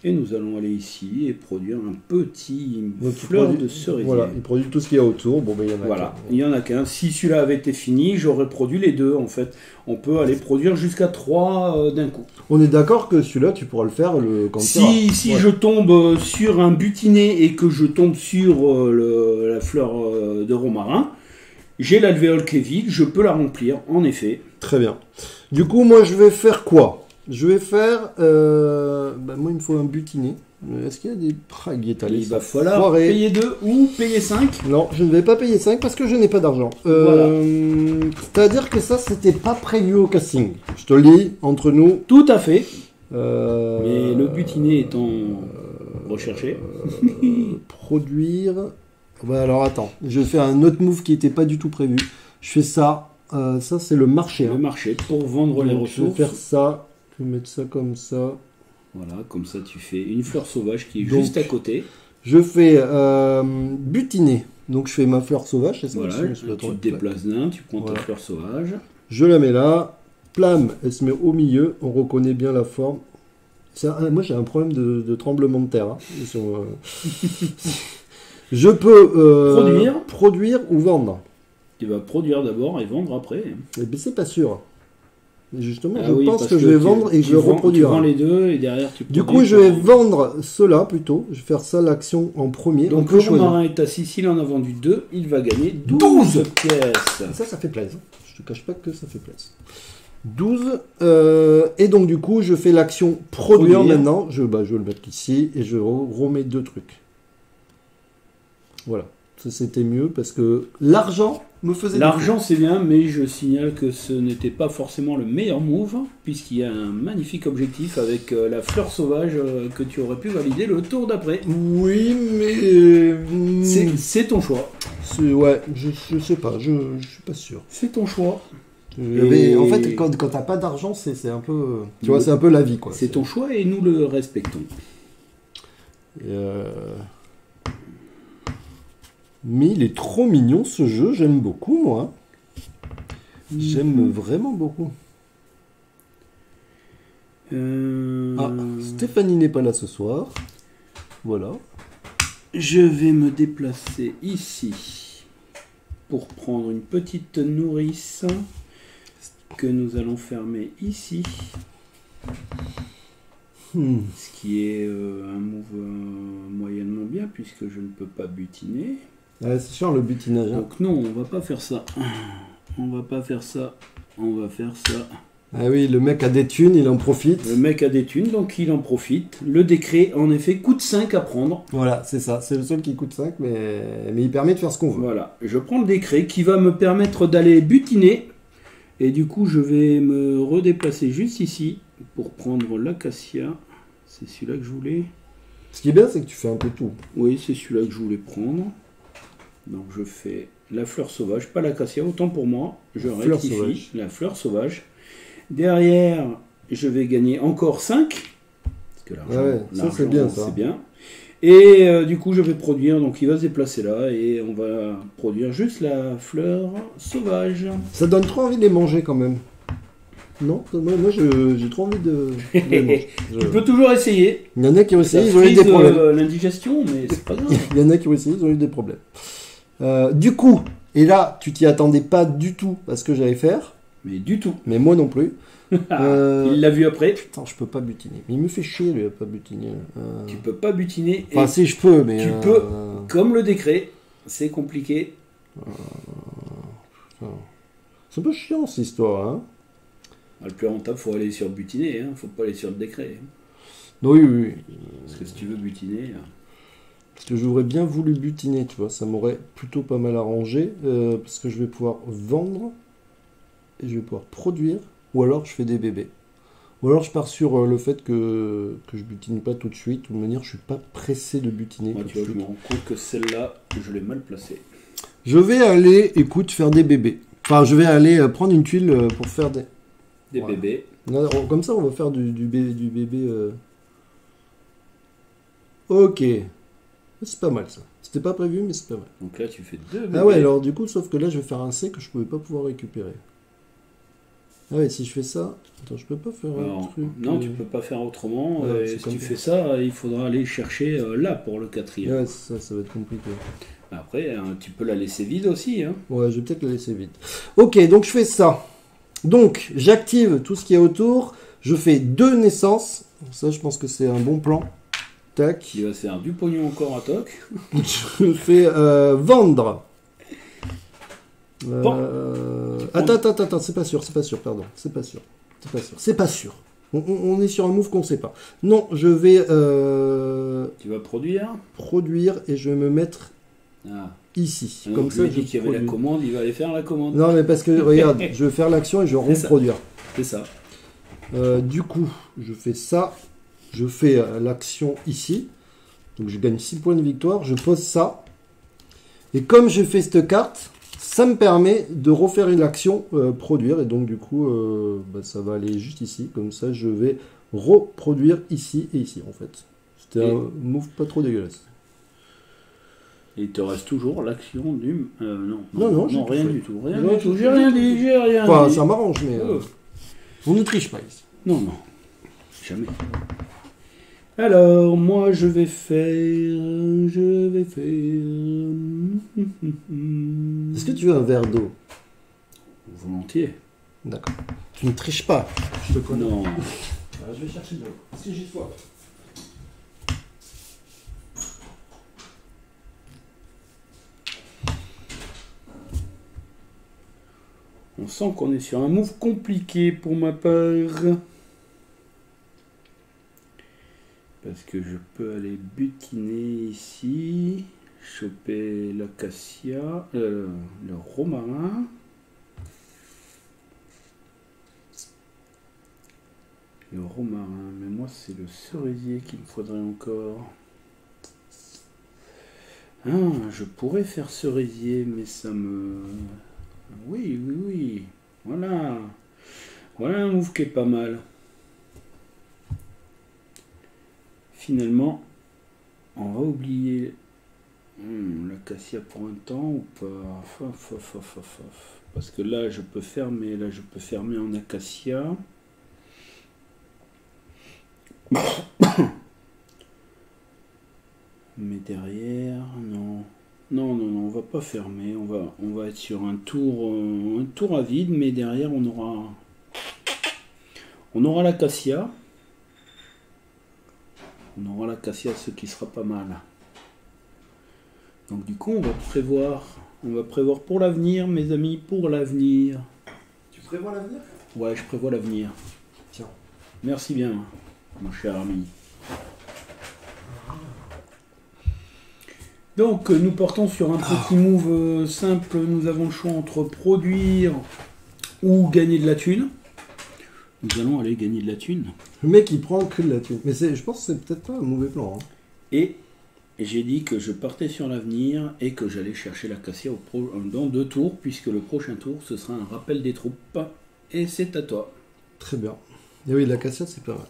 Et nous allons aller ici et produire un petit Donc, fleur de cerisier. Voilà, il produit tout ce qu'il y a autour. Bon, ben, il y en a Voilà, qu'un. il n'y en a qu'un. Si celui-là avait été fini, j'aurais produit les 2 en fait. On peut aller produire jusqu'à 3 d'un coup. On est d'accord que celui-là, tu pourras le faire quand tu iras. Si Ouais. je tombe sur un butiné et que je tombe sur la fleur de romarin, j'ai l'alvéole qui est vide, je peux la remplir, en effet. Très bien. Du coup, moi, je vais faire quoi? Je vais faire... moi, il me faut un butiné. Est-ce qu'il y a des... il est allé, Il ça. va falloir Foiré. payer 2 ou payer 5. Non, je ne vais pas payer 5 parce que je n'ai pas d'argent. Voilà. C'est-à-dire que ça, c'était pas prévu au casting. Je te le dis, entre nous. Tout à fait. Mais Mais le butiné étant recherché. produire... Ouais, alors attends, je vais faire un autre move qui n'était pas du tout prévu. Je fais ça. Ça, c'est le marché. Le Hein. marché pour vendre les Donc, je vais ressources. faire ça. Je vais mettre ça comme ça. Voilà, comme ça tu fais une fleur sauvage qui est Donc, juste à côté. Je fais butiner. Donc je fais ma fleur sauvage, c'est ça? Voilà, je tu te déplaces d'un, tu prends Voilà. ta fleur sauvage. Je la mets là. Plam, elle se met au milieu. On reconnaît bien la forme. Moi j'ai un problème de tremblement de terre. Hein. Je peux produire ou vendre. Tu vas produire d'abord et vendre après. Eh bien c'est pas sûr. Et justement, Ah je oui, pense parce que je vais tu- vendre et tu je vais vends- reproduire. Tu vends les deux et derrière tu Du produis coup, je vais vendre cela plutôt. Je vais faire ça l'action en premier. On Donc peut le choisir. romarin est assis, s'il en a vendu 2, il va gagner 12 12 pièces. Et ça fait plaisir. Je te cache pas que ça fait plaisir. 12. Et donc, du coup, je fais l'action produire Produire. maintenant. Je vais le mettre ici et je remets 2 trucs. Voilà. Ça, c'était mieux parce que l'argent me faisait. L'argent c'est bien, mais je signale que ce n'était pas forcément le meilleur move, puisqu'il y a un magnifique objectif avec la fleur sauvage que tu aurais pu valider le tour d'après. Oui, mais. C'est ton choix. Ouais, je sais pas. Je suis pas sûr. C'est ton choix. En fait, quand t'as pas d'argent, c'est un peu. Tu vois, c'est un peu la vie, quoi. C'est ton choix et nous le respectons. Et Mais il est trop mignon ce jeu, j'aime beaucoup moi. J'aime vraiment beaucoup. Ah, Stéphanie n'est pas là ce soir. Voilà. Je vais me déplacer ici pour prendre une petite nourrice que nous allons fermer ici. Ce qui est un move moyennement bien puisque je ne peux pas butiner. C'est chiant le butinage. Hein. Donc non, on va pas faire ça. On va pas faire ça. On va faire ça. Ah oui, le mec a des thunes, il en profite. Le mec a des thunes, donc il en profite. Le décret, en effet, coûte 5 à prendre. Voilà, c'est ça. C'est le seul qui coûte 5, mais il permet de faire ce qu'on veut. Voilà. Je prends le décret qui va me permettre d'aller butiner Et du coup, je vais me redéplacer juste ici pour prendre l'acacia. C'est celui-là que je voulais. Ce qui est bien, c'est que tu fais un peu tout. Oui, c'est celui-là que je voulais prendre. Donc je fais la fleur sauvage, pas l'acacia, autant pour moi. Je Fleur rectifie sauvage. la fleur sauvage. Derrière, je vais gagner encore 5. Parce que l'argent, Ouais, ça, c'est l'argent, bien, ça. c'est bien. Et du coup, je vais produire, donc il va se déplacer là, et on va produire juste la fleur sauvage. Ça donne trop envie de les manger quand même. Non, moi j'ai trop envie de les manger. Tu peux toujours essayer. Il y en a qui ont Ça essayé, ils ont eu frise des problèmes. l'indigestion, mais c'est pas grave. Il y en a qui ont essayé, ils ont eu des problèmes. Du coup, et là, tu t'y attendais pas du tout à ce que j'allais faire, Mais du tout. mais moi non plus. Il l'a vu après. Putain, je peux pas butiner. Mais il me fait chier, lui, à pas butiner. Tu peux pas butiner. Enfin, Et si, je peux, mais... tu peux. Comme le décret, c'est compliqué. C'est un peu chiant, cette histoire, hein. Le plus rentable, faut aller sur butiner, hein. Faut pas aller sur le décret. Oui, oui, oui. Parce que si tu veux butiner. Parce que j'aurais bien voulu butiner, tu vois. Ça m'aurait plutôt pas mal arrangé. Parce que je vais pouvoir vendre. Et je vais pouvoir produire. Ou alors je fais des bébés. Ou alors je pars sur le fait que je butine pas tout de suite. De toute manière, je suis pas pressé de butiner Moi, tout tu de vois, je suite. me rends compte que celle-là, je l'ai mal placée. Je vais aller, écoute, faire des bébés. Enfin, je vais aller prendre une tuile pour faire des... Des Voilà. bébés. Comme ça, on va faire du bébé. Ok. C'est pas mal, ça. C'était pas prévu, mais c'est pas mal. Donc là, tu fais 2 bébés. Ah ouais, alors du coup, sauf que là, je vais faire un C que je pouvais pas pouvoir récupérer. Ah ouais, si je fais ça... Attends, je peux pas faire Alors, un truc... non, tu peux pas faire autrement. Ouais, Et c'est si comme tu ça. fais ça, il faudra aller chercher là pour le 4e. Ouais, ça va être compliqué. Après, tu peux la laisser vide aussi. Hein. Ouais, je vais peut-être la laisser vite. Ok, donc je fais ça. Donc, j'active tout ce qu'il y a autour. Je fais 2 naissances. Ça, je pense que c'est un bon plan. Tac. Il va se faire du pognon encore à toc. Je fais vendre. Attends, c'est pas sûr, pardon. C'est pas sûr. On est sur un move qu'on sait pas. Non, je vais Tu vas produire. produire et je vais me mettre Ah. ici. Donc, Comme je ça, lui ai je dit qu'il y avait la produis. commande, il va aller faire la commande. Non, mais parce que, regarde, je vais faire l'action et je vais C'est ça. reproduire. C'est ça. Du coup, je fais ça. Je fais l'action ici. Donc, je gagne 6 points de victoire. Je pose ça. Et comme j'ai fait cette carte, ça me permet de refaire une action produire. Et donc, du coup, ça va aller juste ici. Comme ça, je vais reproduire ici et ici, en fait. C'était Et- un move pas trop dégueulasse. Et il te reste toujours l'action du. Non, Non, j'ai tout rien fait. du tout. Rien Non, du tout. j'ai J'ai rien tout dit, j'ai rien Enfin, dit. ça m'arrange, mais on ne triche pas ici. Non, non. Jamais. Alors, moi, je vais faire. Est-ce que tu veux un verre d'eau? Volontiers. D'accord. Tu ne triches pas. Je te connais. Non. Je vais chercher de l'eau. Est-ce que j'ai soif? On sent qu'on est sur un move compliqué pour ma part. Parce que je peux aller butiner ici, choper l'acacia, le romarin. Le romarin, mais moi c'est le cerisier qu'il me faudrait encore. Ah, je pourrais faire cerisier, mais ça me... Oui. Voilà. Voilà un move qui est pas mal. Finalement, on va oublier l'acacia pour un temps ou pas. Parce que là, je peux fermer. Là, je peux fermer en acacia. Mais derrière, non. Non, on va pas fermer. On va être sur un tour à vide, mais derrière, on aura l'acacia. On aura l'acacia, ce qui sera pas mal. Donc du coup, on va prévoir pour l'avenir, mes amis, pour l'avenir. Tu prévois l'avenir? Ouais, je prévois l'avenir. Tiens. Merci bien, mon cher ami. Donc, nous partons sur un petit move simple. Nous avons le choix entre produire ou gagner de la thune. Nous allons aller gagner de la thune. Le mec, il prend que de la thune. Mais je pense que c'est peut-être pas un mauvais plan. Hein. Et j'ai dit que je partais sur l'avenir et que j'allais chercher l'acacia dans 2 tours, puisque le prochain tour, ce sera un rappel des troupes. Et c'est à toi. Très bien. Et oui, l'acacia, c'est pas mal.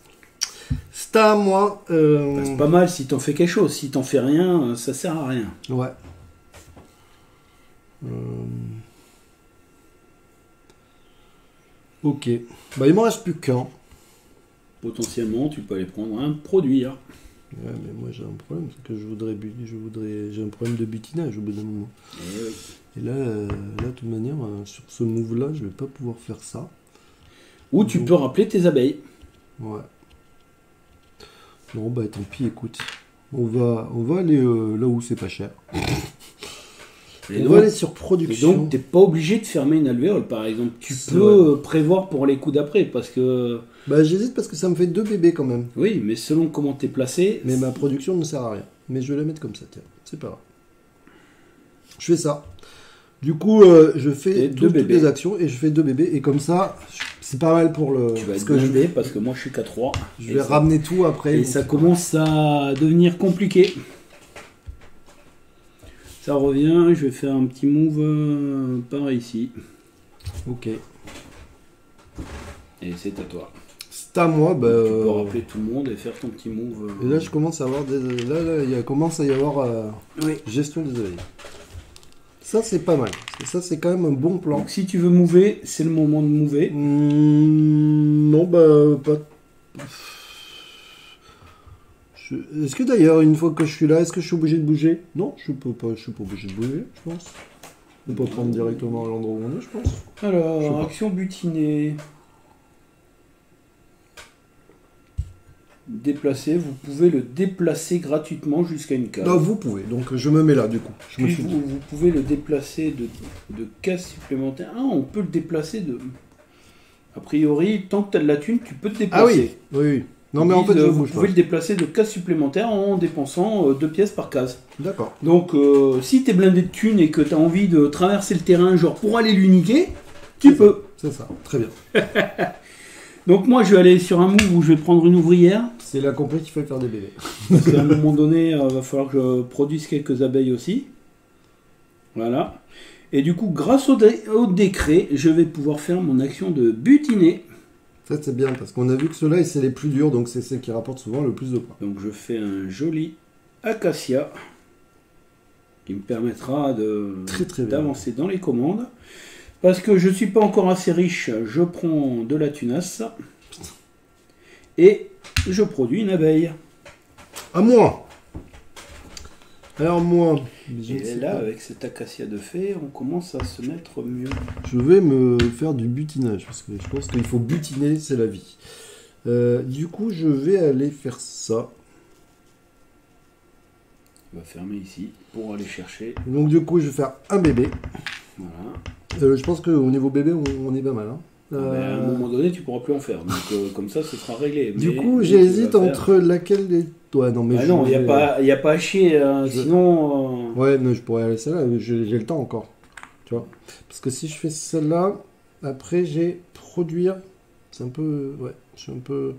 C'est à moi. Bah, c'est pas mal si t'en fais quelque chose. Si t'en fais rien, ça sert à rien. Ouais. Ok. Bah, il m'en reste plus qu'un. Potentiellement, tu peux aller prendre un produire. Ouais, mais moi j'ai un problème, c'est que j'ai un problème de butinage au bout d'un moment. Et là, de toute manière, sur ce move-là, je vais pas pouvoir faire ça. Ou tu peux rappeler tes abeilles. Ouais. Bon, bah tant pis, écoute. On va aller là où c'est pas cher. On va aller sur production. Et donc, t'es pas obligé de fermer une alvéole, par exemple. Tu peux prévoir pour les coups d'après, parce que... Bah, j'hésite parce que ça me fait 2 bébés quand même. Oui, mais selon comment t'es placé... Mais ma production ne sert à rien. Mais je vais la mettre comme ça, tiens. C'est pas grave. Je fais ça. Du coup, je fais toutes les actions et je fais 2 bébés. Et comme ça, c'est pas mal pour le... Tu vas être blindé, parce que moi je suis qu'à 3. Je vais ramener tout après. Et ça commence à devenir compliqué. Ça revient, je vais faire un petit move par ici. Ok. Et c'est à toi. C'est à moi. Bah, tu peux rappeler tout le monde et faire ton petit move. Et là, je commence à avoir des... Là, il commence à y avoir gestion des abeilles. Ça, c'est pas mal. Ça, c'est quand même un bon plan. Donc, si tu veux mover, c'est le moment de mover. Non, bah, pas... Est-ce que d'ailleurs, une fois que je suis là, est-ce que je suis obligé de bouger? Non, je suis pas obligé de bouger, je pense. On peut prendre directement à l'endroit où on est, je pense. Alors, action butinée. Déplacer, vous pouvez le déplacer gratuitement jusqu'à une case. Non, vous pouvez, donc je me mets là du coup. Vous pouvez le déplacer de cases supplémentaires. Ah, on peut le déplacer de... A priori, tant que tu as de la thune, tu peux te déplacer. Ah oui. Non, mais en fait, vous pouvez le déplacer de cases supplémentaires en dépensant 2 pièces par case. D'accord. Donc, si tu es blindé de thunes et que tu as envie de traverser le terrain, genre pour aller l'uniquer, tu peux. C'est ça, très bien. Donc moi je vais aller sur un move où je vais prendre une ouvrière. C'est là complet qu'il faut faire des bébés. Parce qu'à un moment donné, il va falloir que je produise quelques abeilles aussi. Voilà. Et du coup, grâce au décret, je vais pouvoir faire mon action de butiner. Ça c'est bien, parce qu'on a vu que ceux-là, c'est les plus durs, donc c'est ceux qui rapportent souvent le plus de points. Donc je fais un joli acacia qui me permettra d'avancer dans les commandes. Parce que je ne suis pas encore assez riche, je prends de la tunasse et je produis une abeille. À moi. Alors moi... Et là, avec cet acacia de fée, on commence à se mettre mieux. Je vais me faire du butinage, parce que je pense qu'il faut butiner, c'est la vie. Du coup, je vais aller faire ça. On va fermer ici pour aller chercher. Donc du coup, je vais faire un bébé. Voilà. Je pense qu'au niveau bébé, on est pas mal. Hein. À un moment donné, tu pourras plus en faire. Donc comme ça, ce sera réglé. Du coup, j'hésite entre laquelle des... Ouais, non, mais non, il n'y a pas à chier. Sinon... Ouais, mais je pourrais aller celle-là. J'ai le temps encore. Tu vois. Parce que si je fais celle-là, après, j'ai produire. C'est un peu... Ouais, je suis un peu...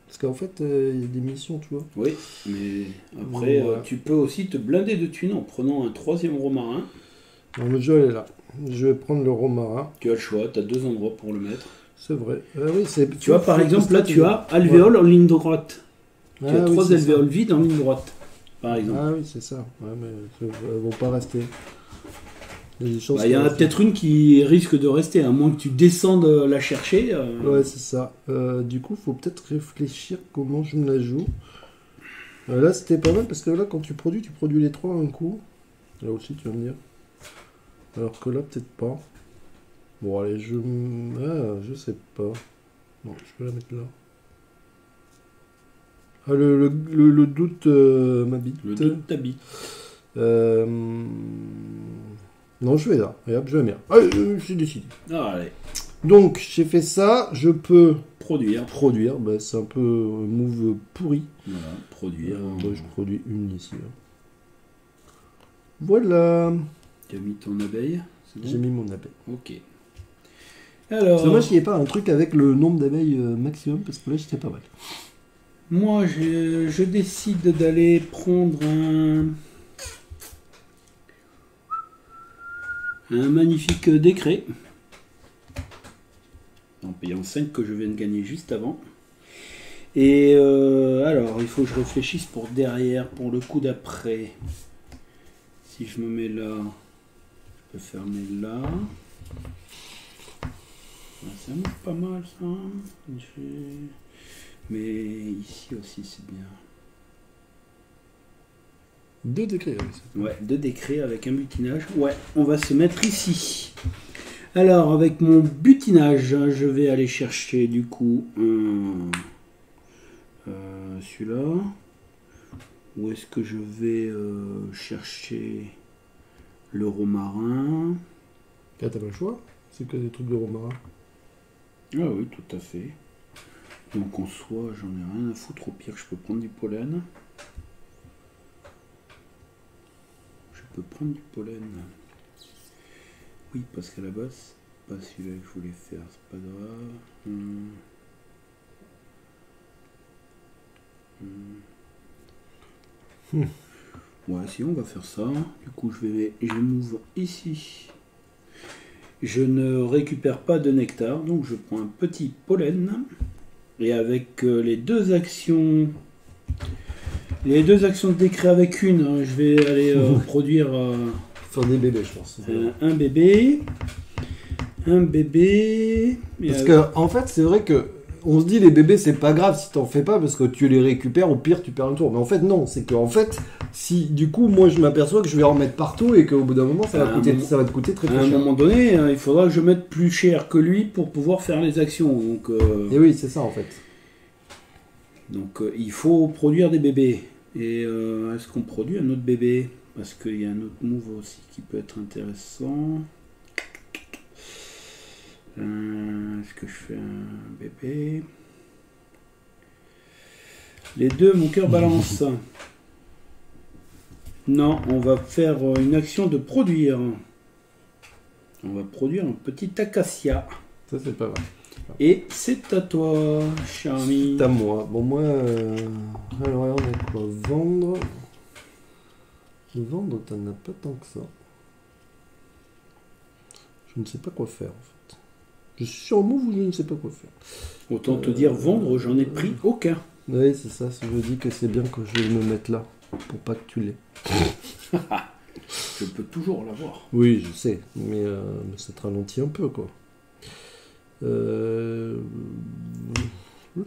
Parce qu'en fait, il y a des missions, tu vois. Oui, mais après, tu peux aussi te blinder de thunes en prenant un 3e romarin. Non, mais je vais aller là. Je vais prendre le romarin. Tu as le choix, tu as 2 endroits pour le mettre. C'est vrai. Oui, tu vois, par exemple, là, tu as alvéole en ligne droite. Tu as 3 alvéoles vides en ligne droite, par exemple. Ah oui, c'est ça. Ouais, mais elles ne vont pas rester. Il y en a peut-être une qui risque de rester, à moins que tu descendes la chercher. Ouais, c'est ça. Du coup, il faut peut-être réfléchir comment je me la joue. Là, c'était pas mal, parce que là, quand tu produis les 3 à un coup. Là aussi, tu vas me dire. Alors que là, peut-être pas. Bon, allez, je sais pas. Bon, je peux la mettre là. Ah, le doute m'habite. Le doute t'habite. Non, je vais là. Et hop, je vais bien. Allez, je suis décidé. Allez. Donc, j'ai fait ça. Je peux produire. Bah, c'est un peu un move pourri. Voilà, produire. Moi, je produis une ici. Là. Voilà. Tu as mis ton abeille, J'ai mis mon abeille. Ok. C'est Alors, dommage qu'il n'y ait pas un truc avec le nombre d'abeilles maximum, parce que là, j'étais pas mal. moi, je décide d'aller prendre un magnifique décret. En payant 5 que je viens de gagner juste avant. Et alors, il faut que je réfléchisse pour derrière, pour le coup d'après. Si je me mets là, je peux fermer là. Ça me pas mal ça. Mais ici aussi c'est bien. 2 décrets, oui. Ouais, 2 décrets avec un butinage. Ouais, on va se mettre ici. Alors, avec mon butinage, je vais aller chercher du coup celui-là. Où est-ce que je vais chercher le romarin? Là, t'as pas le choix. C'est que des trucs de romarin. Ah oui, tout à fait. Donc en soi, j'en ai rien à foutre. Au pire, je peux prendre du pollen. Je peux prendre du pollen. Oui, parce qu'à la base, c'est pas celui-là que je voulais faire. C'est pas grave. Ouais, si on va faire ça. Du coup, je m'ouvre ici. Je ne récupère pas de nectar, donc je prends un petit pollen. Et avec les deux actions de décret avec une, hein, je vais aller produire Faire des bébés, je pense. un bébé. Un bébé. Parce que, en fait, c'est vrai que on se dit les bébés, c'est pas grave si t'en fais pas parce que tu les récupères, au pire, tu perds un tour. Mais en fait, non. C'est que, en fait, si du coup, moi, je m'aperçois que je vais en mettre partout et qu'au bout d'un moment, ça va te coûter très à un cher. moment donné, il faudra que je mette plus cher que lui pour pouvoir faire les actions. Donc, Et oui, c'est ça, en fait. donc il faut produire des bébés. Et est-ce qu'on produit un autre bébé? Parce qu'il y a un autre move aussi qui peut être intéressant. Est-ce que je fais un bébé? Les deux, mon cœur balance. Non, on va faire une action de produire. On va produire un petit acacia. Ça, c'est pas vrai. Et c'est à toi, cher ami. C'est à moi. Bon, moi, alors, on a quoi? Vendre. Vendre, t'en as pas tant que ça. Je ne sais pas quoi faire, en fait. Je suis sur un move où je ne sais pas quoi faire. Autant te dire vendre, j'en ai pris aucun. Oui, c'est ça. Je me dis que c'est bien que je vais me mettre là. Pour pas que tu l'aies. Je peux toujours l'avoir. Oui, je sais. Mais ça te ralentit un peu, quoi. Je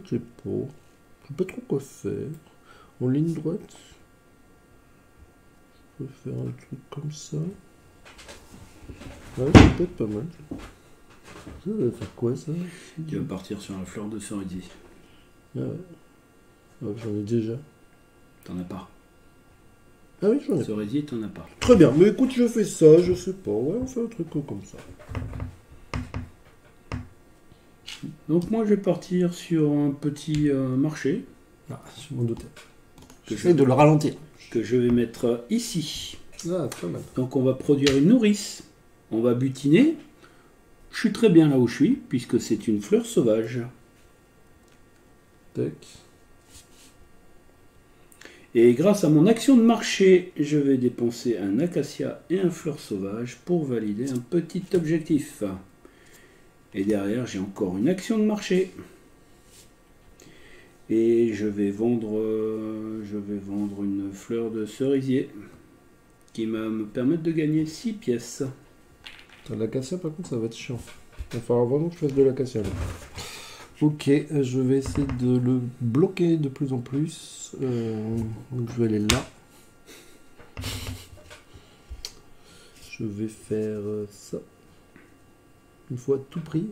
sais pas. Je sais pas trop quoi faire. En ligne droite. Je peux faire un truc comme ça. Ouais, c'est peut-être pas mal. Ça va faire quoi, ça? Tu vas partir sur la fleur de cerisier. Ah ouais. Ah, j'en ai déjà. T'en as pas. Ah oui, j'en ai. Cerisier, t'en as pas. Très bien. Mais écoute, je fais ça, je sais pas. Ouais, on fait un truc comme ça. Donc moi, je vais partir sur un petit marché. Ah, je m'en doutais. Que J'essaie de le ralentir. que je vais mettre ici. Ah, pas mal. Donc on va produire une nourrice. On va butiner. Je suis très bien là où je suis, puisque c'est une fleur sauvage. Tac. Et grâce à mon action de marché, je vais dépenser un acacia et un fleur sauvage pour valider un petit objectif. Et derrière, j'ai encore une action de marché. Et je vais vendre une fleur de cerisier qui va me permettre de gagner 6 pièces. L'acacia, par contre, ça va être chiant. Il va falloir vraiment que je fasse de l'acacia. Là. Ok, je vais essayer de le bloquer de plus en plus. Donc je vais aller là. Je vais faire ça. Une fois tout pris.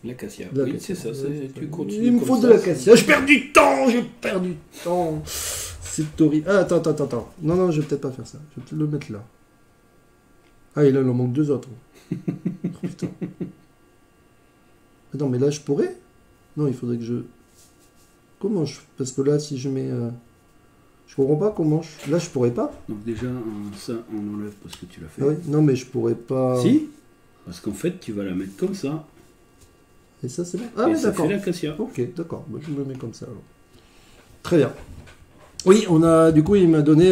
L'acacia. L'acacia. Oui, c'est ça. Tu continues. Il me comme faut de ça, l'acacia. Je perds du temps. C'est horrible. Ah, attends. Non, je vais peut-être pas faire ça. Je vais peut-être le mettre là. Ah, et là, il en manque 2 autres. Oh, putain. Attends, mais là, je pourrais? Non, il faudrait que je... Comment je... Parce que là, si je mets... Je comprends pas comment je... Là, je pourrais pas. Donc déjà, ça, on enlève parce que tu l'as fait. Ah oui, non, mais je pourrais pas... Si. Parce qu'en fait, tu vas la mettre comme ça. Et ça, c'est bon. Ah et oui, ça d'accord. fait l'acacia. Ok, d'accord. Bah, je me mets comme ça alors. Très bien. Oui, on a du coup, il m'a donné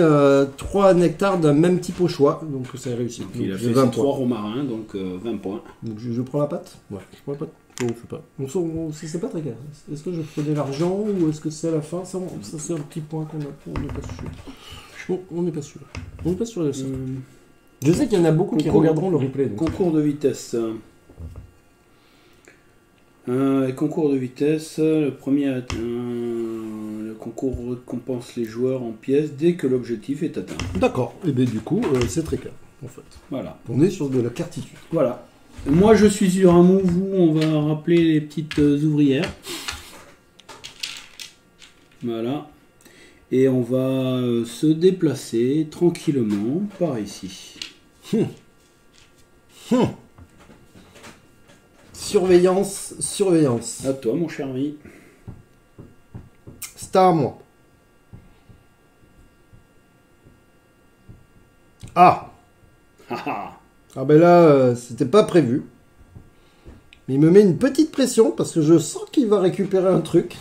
3 nectars d'un même type au choix, donc ça a réussi. Donc, Donc, il a j'ai fait 20 ses points. 3 romarins, donc 20 points. Donc je prends la pâte. Ouais, je prends la pâte. Oh, je sais pas. C'est pas très clair. Est-ce que je prenais l'argent ou est-ce que c'est à la fin? Ça c'est un petit point qu'on a. On n'est pas sûr. Bon, on n'est pas sûr. On n'est pas sûr de ça. Je sais qu'il y en a beaucoup qui Concours- regarderont le replay. Donc. Concours de vitesse. Concours de vitesse, le premier le concours récompense les joueurs en pièces dès que l'objectif est atteint. D'accord. Et bien du coup, c'est très clair en fait. Voilà. On est sur de la cartitude. Voilà. Moi je suis sur un move où on va rappeler les petites ouvrières. Voilà. Et on va se déplacer tranquillement par ici. Surveillance, surveillance. À toi mon cher ami. C'est à moi. Ah. Ah ben là, c'était pas prévu. Mais il me met une petite pression parce que je sens qu'il va récupérer un truc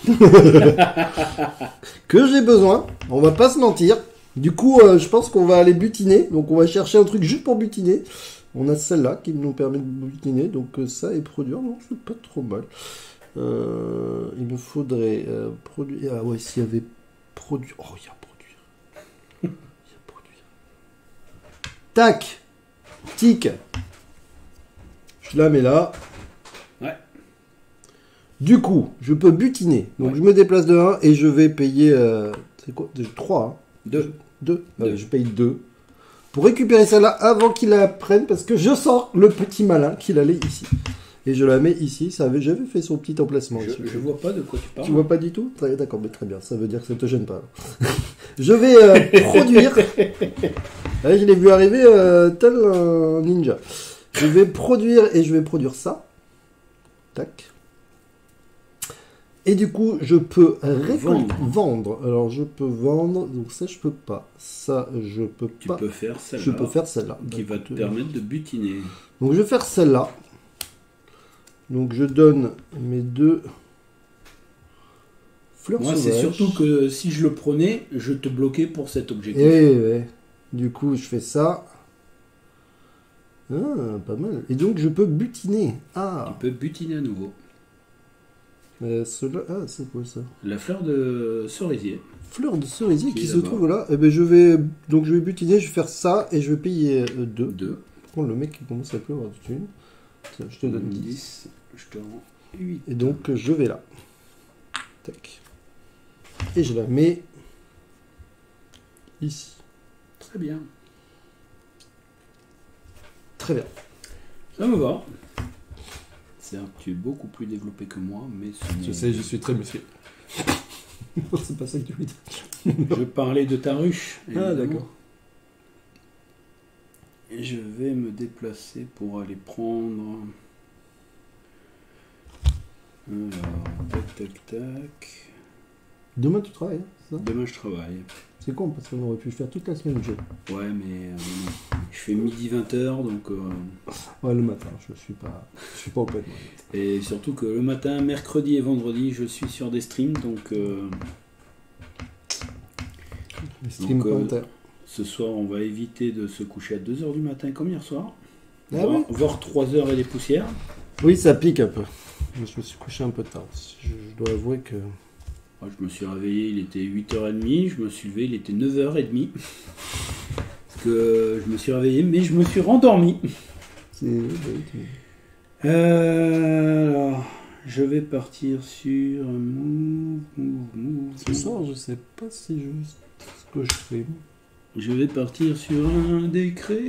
que j'ai besoin. On va pas se mentir. Du coup, je pense qu'on va aller butiner. Donc on va chercher un truc juste pour butiner. On a celle-là qui nous permet de butiner. Donc ça et produire. Non, c'est pas trop mal. Il me faudrait produire. Ah ouais, s'il y avait produire. Oh, il y a produire. Il y a produire. Tac. Tic. Je la mets là. Ouais. Du coup, je peux butiner. Donc Ouais. je me déplace de 1 et je vais payer. C'est quoi 3. 2. 2. Deux. Je paye 2. Pour récupérer celle-là avant qu'il la prenne. Parce que je sens le petit malin qu'il allait ici. Et je la mets ici. J'avais fait son petit emplacement. ici. Je vois pas de quoi tu parles. Tu vois pas du tout? D'accord, mais très bien. Ça veut dire que ça te gêne pas. Je vais produire. Allez, je l'ai vu arriver tel un ninja. Je vais produire et je vais produire ça. Tac. Et du coup, je peux vendre. Alors, je peux vendre. Donc ça, je peux pas. Ça, je peux Tu pas. peux faire celle-là. Je peux faire celle-là. Qui va te permettre de butiner. Donc, je vais faire celle-là. Donc, je donne mes 2 fleurs Moi, sauvages. c'est surtout que si je le prenais, je te bloquais pour cet objectif. Et ouais. Du coup, je fais ça. Ah, pas mal. Et donc, je peux butiner. Ah, Tu peux butiner à nouveau. cela. Ah, c'est quoi ça? La fleur de cerisier. Fleur de cerisier Qui qui est se là-bas. trouve là. Et ben, je vais butiner, je vais faire ça et je vais payer 2. 2. Par contre, le mec qui commence à plus avoir de thunes. Tiens, je te donne 10. 10. Je te rends 8. Et donc, je vais là. Tac. Et je la mets ici. Très bien. Très bien. Ça me va. C'est-à-dire que tu es beaucoup plus développé que moi, mais ce n'est- je suis très musclé. C'est pas ça que tu veux dire. Je parlais de ta ruche. Ah, évidemment. d'accord. Et je vais me déplacer pour aller prendre. Alors, tac, tac, tac. Demain, tu travailles, hein, c'est ça? Demain, je travaille. C'est con parce qu'on aurait pu faire toute la semaine le jeu. Ouais, mais je fais midi 20h, donc. Ouais, le matin, je suis pas open. Moi. Et surtout que le matin, mercredi et vendredi, je suis sur des streams, donc. Les streams Donc, pointer. Ce soir, on va éviter de se coucher à 2h du matin comme hier soir. Ah oui? Voire 3h et des poussières. Oui, ça pique un peu. Je me suis couché un peu tard. Je dois avouer que. Moi, je me suis réveillé, il était 8h30. Je me suis levé, il était 9h30. Parce que je me suis réveillé, mais je me suis rendormi. Alors, je vais partir sur move. Ce soir, je sais pas si ce que je fais. Je vais partir sur un décret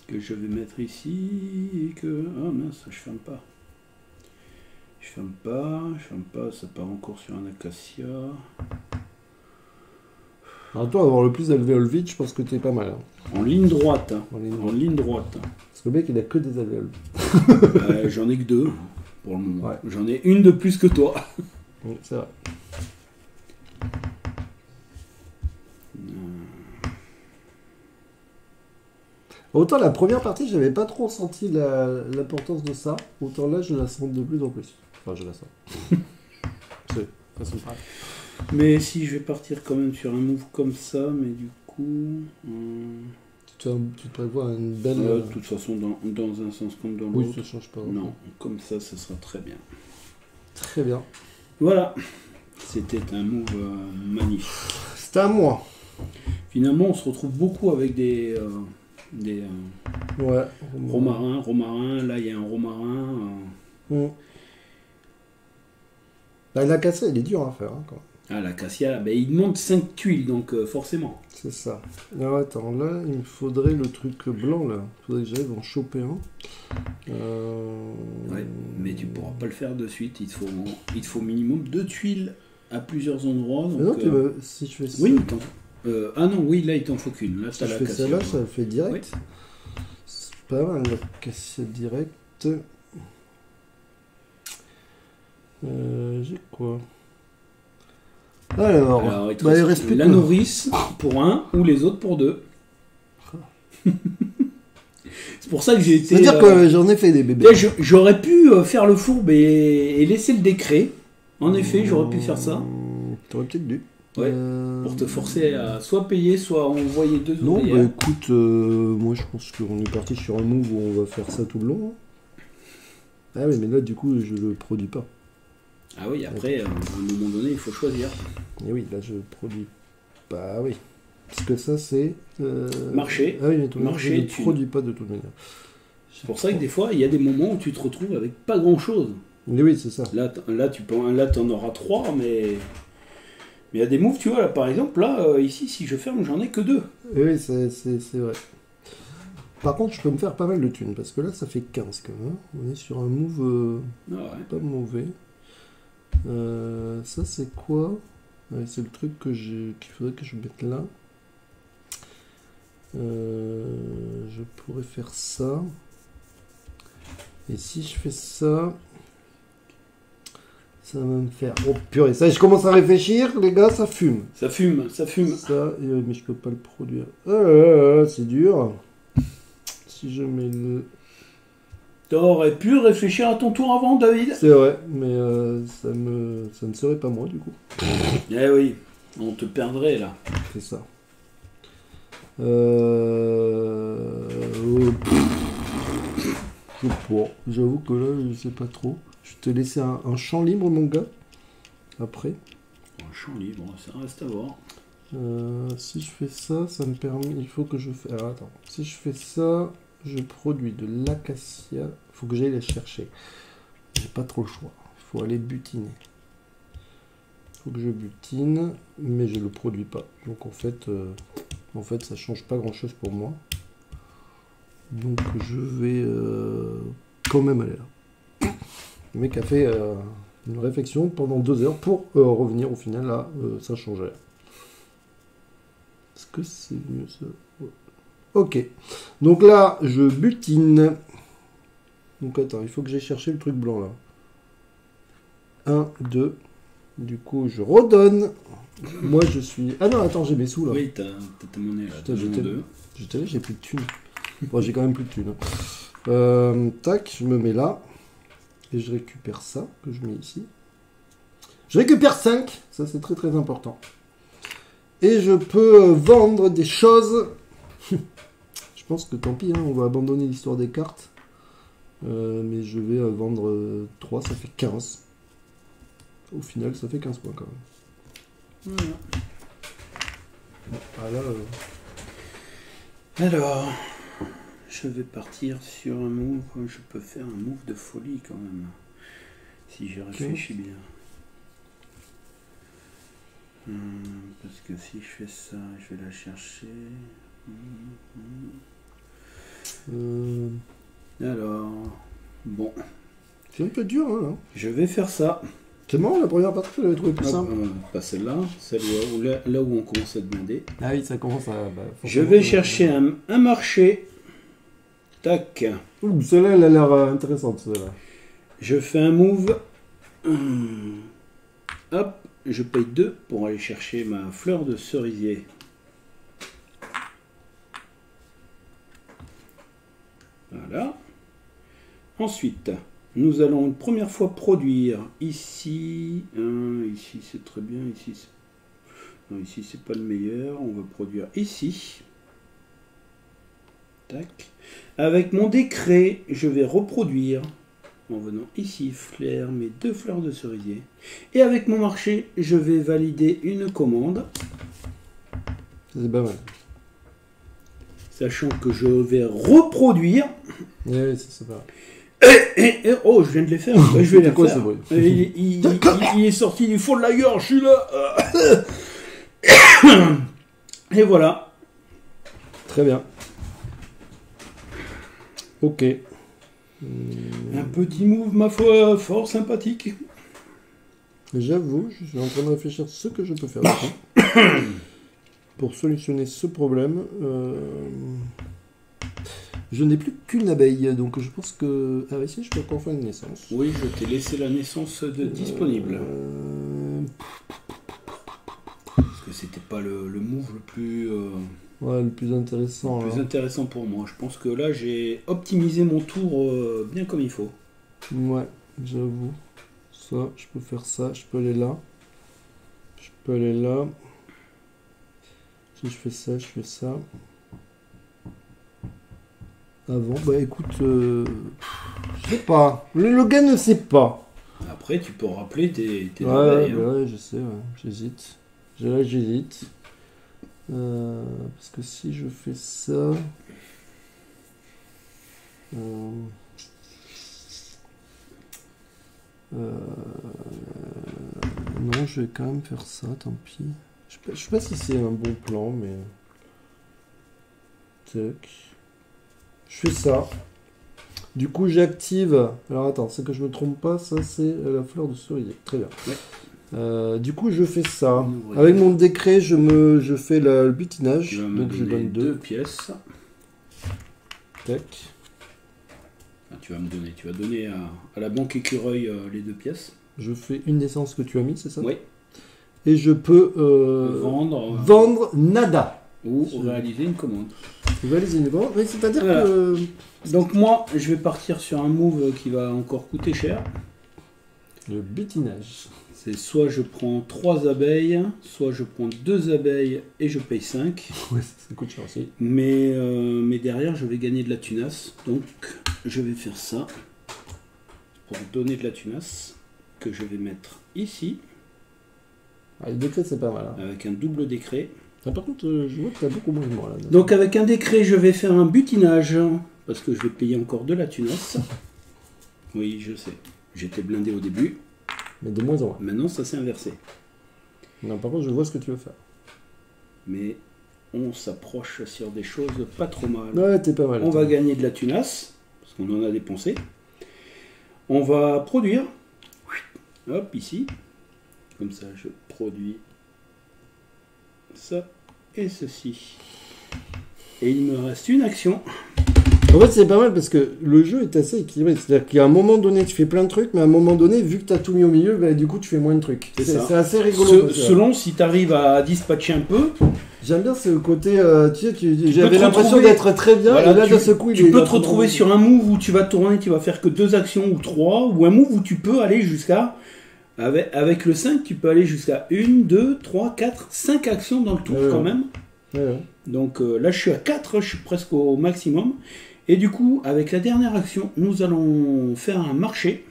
que je vais mettre ici et que... Ah mince, je ferme pas. Je ferme pas, ça part encore sur un acacia. Alors toi, avoir le plus d'alvéoles vides, je pense que t'es pas mal. Hein. En ligne droite. En ligne En droite. ligne droite. Parce que le mec, il a que des alvéoles. J'en ai que 2 pour le moment. Ouais. J'en ai une de plus que toi. Donc, c'est vrai. Autant la première partie, j'avais pas trop senti l'importance de ça. Autant là, je la sens de plus en plus. Enfin, je la sens. C'est façon de parler. Mais si je vais partir quand même sur un move comme ça, mais du coup... Tu prévois une belle... de toute façon, dans un sens comme dans l'autre. Oui, ça change pas. Non, comme ça sera très bien. Très bien. Voilà. C'était un move magnifique. C'était à moi. Finalement, on se retrouve beaucoup avec des Ouais. romarins. Là, il y a un romarin. Bah, la cassée, elle est dure à faire. Hein, quand même. Ah, l'acacia, ben, il monte 5 tuiles, donc forcément. C'est ça. Alors attends, là, il me faudrait le truc blanc, là. Il faudrait que j'aille en choper un. Ouais, mais tu pourras pas le faire de suite. Il te faut minimum 2 tuiles à plusieurs endroits. Donc, Mais non, si je fais ça... oui, ah non, oui, là, il t'en faut qu'une. Là, Si t'as je fais ça l'acacia. là, ça le fait direct. Oui. C'est pas mal, l'acacia direct. J'ai quoi? Alors il te bah, il reste reste plus la que... nourrice pour 1 ou les autres pour 2. C'est pour ça que j'ai été... C'est-à-dire que j'en ai fait des bébés. J'aurais pu faire le fourbe et laisser le décret. En effet, j'aurais pu faire ça. T'aurais peut-être dû. Ouais, pour te forcer à soit payer, soit envoyer 2 Non, ouvrières. bah écoute, moi je pense qu'on est parti sur un move où on va faire ça tout le long. Ah oui, mais là du coup je le produis pas. Ah oui, après, à un moment donné, il faut choisir. Et oui, là je produis pas. Ah oui. Parce que ça c'est... Marché. Ah oui, mais tout le monde, Marché, je ne thune. produis pas de toute manière. C'est pour ça que des fois, il y a des moments où tu te retrouves avec pas grand-chose. Mais oui, c'est ça. Là, t'en auras 3, mais il y a des moves, tu vois, là, par exemple, là, ici, si je ferme, j'en ai que 2. Et oui, c'est vrai. Par contre, je peux me faire pas mal de thunes, parce que là, ça fait 15 quand même. Hein. On est sur un move Ah ouais. pas mauvais. Ça, c'est quoi? Ouais, c'est le truc qu'il faudrait que je mette là. Je pourrais faire ça. Et si je fais ça... Ça va me faire... Oh purée, ça, je commence à réfléchir, les gars, ça fume. Ça fume. Ça, mais je peux pas le produire. C'est dur. Si je mets le... T'aurais pu réfléchir à ton tour avant, David. C'est vrai, mais ça ne serait pas moi, du coup. Eh oui, on te perdrait, là. C'est ça. Je sais pas. J'avoue que là, je sais pas trop. Je te laisser un champ libre, mon gars. Après. Un champ libre, ça reste à voir. Si je fais ça, ça me permet... Il faut que je fasse... Alors, attends. Si je fais ça, je produis de l'acacia. Il faut que j'aille la chercher. J'ai pas trop le choix. Il faut aller butiner. Il faut que je butine, mais je le produis pas. Donc, en fait, ça change pas grand-chose pour moi. Donc, je vais quand même aller là. Le mec a fait une réflexion pendant 2 heures pour revenir au final là, ça change rien. Est-ce que c'est mieux ça? Ouais. Ok. Donc là, je butine. Donc attends, il faut que j'aille chercher le truc blanc là. 1, 2. Du coup, je redonne. Moi, je suis... Ah non, attends, j'ai mes sous là. Oui, t'as ta monnaie là. Putain, T'as j'ai plus de thunes. Bon, j'ai quand même plus de thunes. Hein. Tac, je me mets là. Et je récupère ça, que je mets ici. Je récupère 5. Ça, c'est très très important. Et je peux vendre des choses. Je pense que tant pis, hein, on va abandonner l'histoire des cartes. Mais je vais vendre 3, ça fait 15. Au final, ça fait 15 points quand même. Voilà. Bon, Alors, je vais partir sur un move. Je peux faire un move de folie quand même. Si j'y réfléchis bien. Parce que si je fais ça, je vais la chercher. Alors, bon. C'est un peu dur, hein, là. Je vais faire ça. C'est marrant, la première partie, je l'avais trouvé plus simple. Pas celle-là, celle là où on commence à demander. Ah oui, ça commence à... Je vais chercher un marché. Tac. Ouh, celle-là, elle a l'air intéressante, celle-là. Je fais un move. Hop, je paye 2 pour aller chercher ma fleur de cerisier. Voilà. Ensuite, nous allons une première fois produire ici. Ici c'est très bien. Ici, non, ici c'est pas le meilleur. On va produire ici. Tac. Avec mon décret, je vais reproduire en venant ici, flair mes 2 fleurs de cerisier. Et avec mon marché, je vais valider une commande. C'est pas mal. Sachant que je vais reproduire. Oui, c'est pas mal. Oh, je viens de les faire. Je vais les quoi faire. ce bruit? Il est sorti du fond de la gorge, je suis là. Et voilà. Très bien. Ok. Un petit move, ma foi, fort sympathique. J'avoue, je suis en train de réfléchir ce que je peux faire pour solutionner ce problème. Je n'ai plus qu'une abeille, donc je pense que... Ah oui, si, je peux encore faire une naissance. Oui, je t'ai laissé la naissance de disponible. Parce que c'était pas le move le plus... Ouais, le plus intéressant. Le plus intéressant pour moi. Je pense que là, j'ai optimisé mon tour bien comme il faut. Ouais, j'avoue. Ça, je peux faire ça, je peux aller là. Je peux aller là. Si je fais ça, je fais ça. Avant, bah écoute, je sais pas. Le gars ne sait pas. Après, tu peux rappeler tes Ouais, abeilles. bah ouais, je sais, ouais. J'hésite. Là, j'hésite. Parce que si je fais ça... non, je vais quand même faire ça, tant pis. Je sais pas si c'est un bon plan, mais... Tac. Je fais ça. Du coup, j'active... Alors attends, c'est que je me trompe pas, ça c'est la fleur de cerisier. Très bien. Ouais. Du coup, je fais ça. Avec mon décret, je fais le butinage. Donc je donne 2 pièces. Tac. Tu vas donner à la banque écureuil les 2 pièces. Je fais une naissance que tu as mis, c'est ça? Oui. Et je peux vendre nada. Ou réaliser une commande. Réaliser une commande, oui, c'est-à-dire voilà. que... Donc moi, je vais partir sur un move qui va encore coûter cher. Le butinage. C'est soit je prends 3 abeilles, soit je prends 2 abeilles et je paye 5. Ouais, ça coûte cher aussi. Mais derrière, je vais gagner de la tunasse. Donc, je vais faire ça pour donner de la tunasse que je vais mettre ici. Ah, le décret, c'est pas mal. Hein. Avec un double décret. Ah, par contre, je vois que tu as beaucoup moins de moi là. Donc, avec un décret, je vais faire un butinage parce que je vais payer encore de la tunasse. Oui, je sais. J'étais blindé au début. Mais de moins en moins. Maintenant, ça s'est inversé. Non, par contre, je vois ce que tu veux faire. Mais on s'approche sur des choses pas trop mal. Ouais, t'es pas mal. On va gagner de la tunasse, parce qu'on en a dépensé. On va produire. Hop, ici. Comme ça, je produis ça et ceci. Et il me reste une action. En fait, c'est pas mal parce que le jeu est assez équilibré. C'est-à-dire qu'à un moment donné, tu fais plein de trucs, mais à un moment donné, vu que tu as tout mis au milieu, bah, du coup, tu fais moins de trucs. C'est assez rigolo. Selon si tu arrives à dispatcher un peu. J'aime bien ce côté, tu sais, j'avais l'impression d'être très bien, voilà, et là, de ce coup, tu peux te retrouver sur un move où tu vas tourner, tu vas faire que 2 actions ou 3, ou un move où tu peux aller jusqu'à, avec le 5, tu peux aller jusqu'à 1, 2, 3, 4, 5 actions dans le tour quand même. Ouais. Donc là, je suis à 4, je suis presque au maximum. Et du coup, avec la dernière action, nous allons faire un marché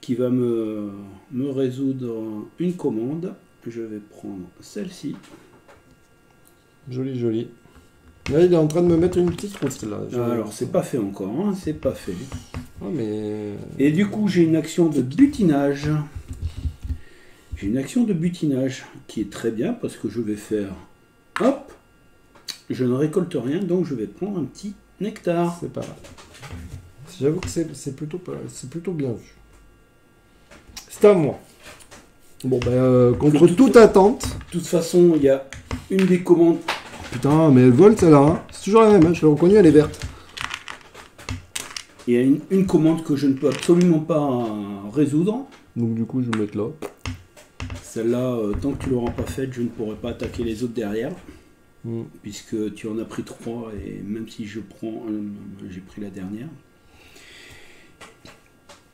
qui va me résoudre une commande. Je vais prendre celle-ci. Joli, joli. Là, il est en train de me mettre une petite rousse, là. Alors, c'est pas fait encore, hein, c'est pas fait. Ah, mais... Et du coup, j'ai une action de butinage. J'ai une action de butinage qui est très bien parce que je vais faire... Hop! Je ne récolte rien, donc je vais prendre un petit nectar. C'est pas mal. J'avoue que c'est plutôt bien vu. C'est à moi. Bon, ben, contre toute attente. De toute façon, il y a une des commandes. Putain, mais elle vole celle-là. Hein. C'est toujours la même, hein. Je l'ai reconnue, elle est verte. Il y a une commande que je ne peux absolument pas résoudre. Donc du coup, je vais mettre là. Celle-là, tant que tu ne l'auras pas faite, je ne pourrai pas attaquer les autres derrière. puisque tu en as pris 3 et même si je prends, j'ai pris la dernière.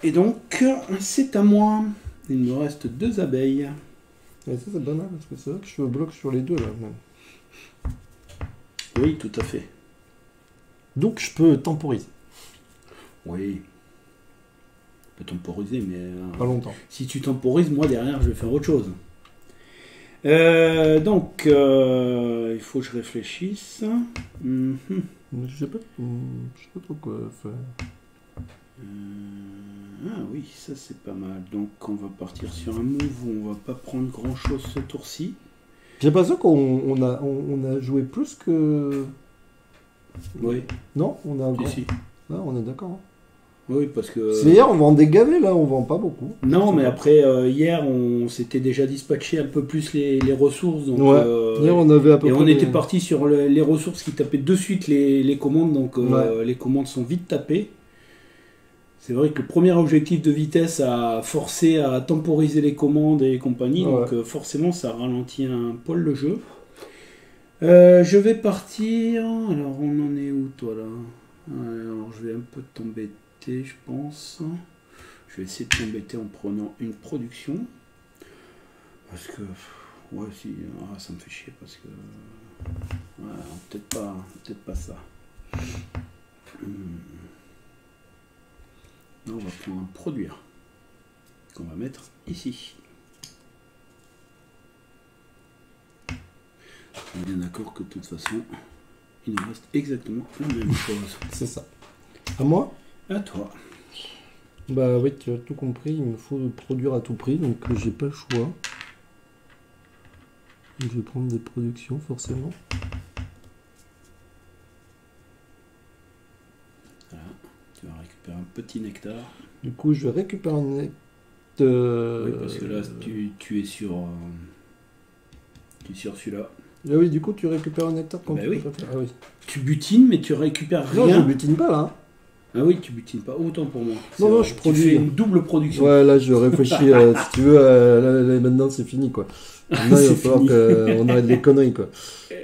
Et donc, c'est à moi. Il me reste 2 abeilles. Et ça c'est pas mal parce que c'est vrai que je bloque sur les deux là. Même. Oui, tout à fait. Donc je peux temporiser. Oui. Tu peux temporiser, mais... Pas longtemps. Si tu temporises, moi derrière, je vais faire autre chose. Donc, il faut que je réfléchisse. Mhm. Je sais pas trop quoi faire. Ah oui, ça c'est pas mal. Donc on va partir sur un move où on va pas prendre grand chose ce tour-ci. J'ai l'impression qu'on a joué plus que... Oui. Non, on a... Si. Ah, on est d'accord. Hein. Oui, parce que... C'est hier, on vend des gavets, là, on vend pas beaucoup. Non, mais après, hier, on s'était déjà dispatché un peu plus les ressources. Donc, ouais, hier, on avait à peu et près... on était parti sur les ressources qui tapaient de suite les commandes, donc ouais. les commandes sont vite tapées. C'est vrai que le premier objectif de vitesse a forcé à temporiser les commandes et compagnie, ouais. Donc forcément, ça ralentit un poil le jeu. Je vais partir... Alors, on en est où, toi, là? Alors, je vais un peu t'embêter, je pense. Je vais essayer de t'embêter en prenant une production. Parce que... Ouais, si... Ah, ça me fait chier, parce que... Ouais, peut-être pas ça. Là, on va prendre un produire. Qu'on va mettre ici. On est bien d'accord que de toute façon, il nous reste exactement la même chose. C'est ça. À moi? À toi. Bah oui, tu as tout compris, il me faut produire à tout prix, donc j'ai pas le choix. Je vais prendre des productions, forcément. Voilà, tu vas récupérer un petit nectar. Du coup, je vais récupérer un nectar. Oui, parce que là, tu es sur... tu es sur celui-là. Ah oui, du coup, tu récupères un nectar quand Bah tu oui. peux pas faire. Ah oui. Tu butines, mais tu récupères rien. Non, je butine pas là. Ah oui, tu butines pas. Autant pour moi. Non, non, vrai. je Tu produis. fais une double production. Ouais, là, je réfléchis. Si tu veux, là, maintenant, c'est fini, quoi. Maintenant, il va falloir qu'on arrête les conneries, quoi.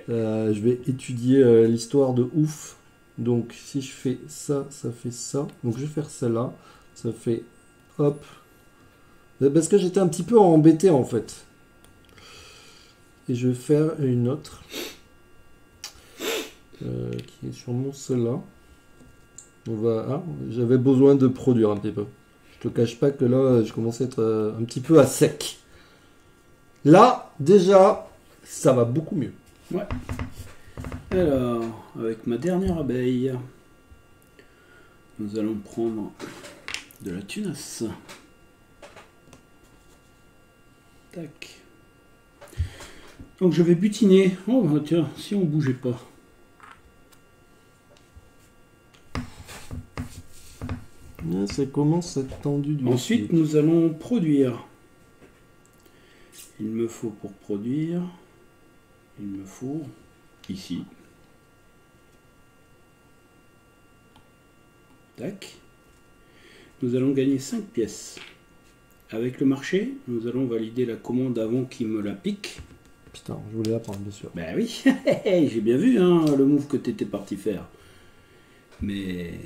Je vais étudier l'histoire de ouf. Donc, si je fais ça, ça fait ça. Donc, je vais faire celle-là. Ça fait... Hop. Parce que j'étais un petit peu embêté, en fait. Et je vais faire une autre. Qui est sûrement celle-là. On va... Ah, j'avais besoin de produire un petit peu. Je te cache pas que là, je commençais à être un petit peu à sec. Là, déjà, ça va beaucoup mieux. Ouais. Alors, avec ma dernière abeille, nous allons prendre de la tunasse. Tac. Donc je vais butiner. Oh bah tiens, si on bougeait pas. Là, ça commence à être tendu du Ensuite, nous allons produire. Il me faut pour produire, il me faut ici. Tac. Nous allons gagner 5 pièces. Avec le marché, nous allons valider la commande avant qu'il me la pique. Putain, je voulais la prendre, bien sûr. Ben oui, j'ai bien vu hein, le move que tu étais parti faire. Mais...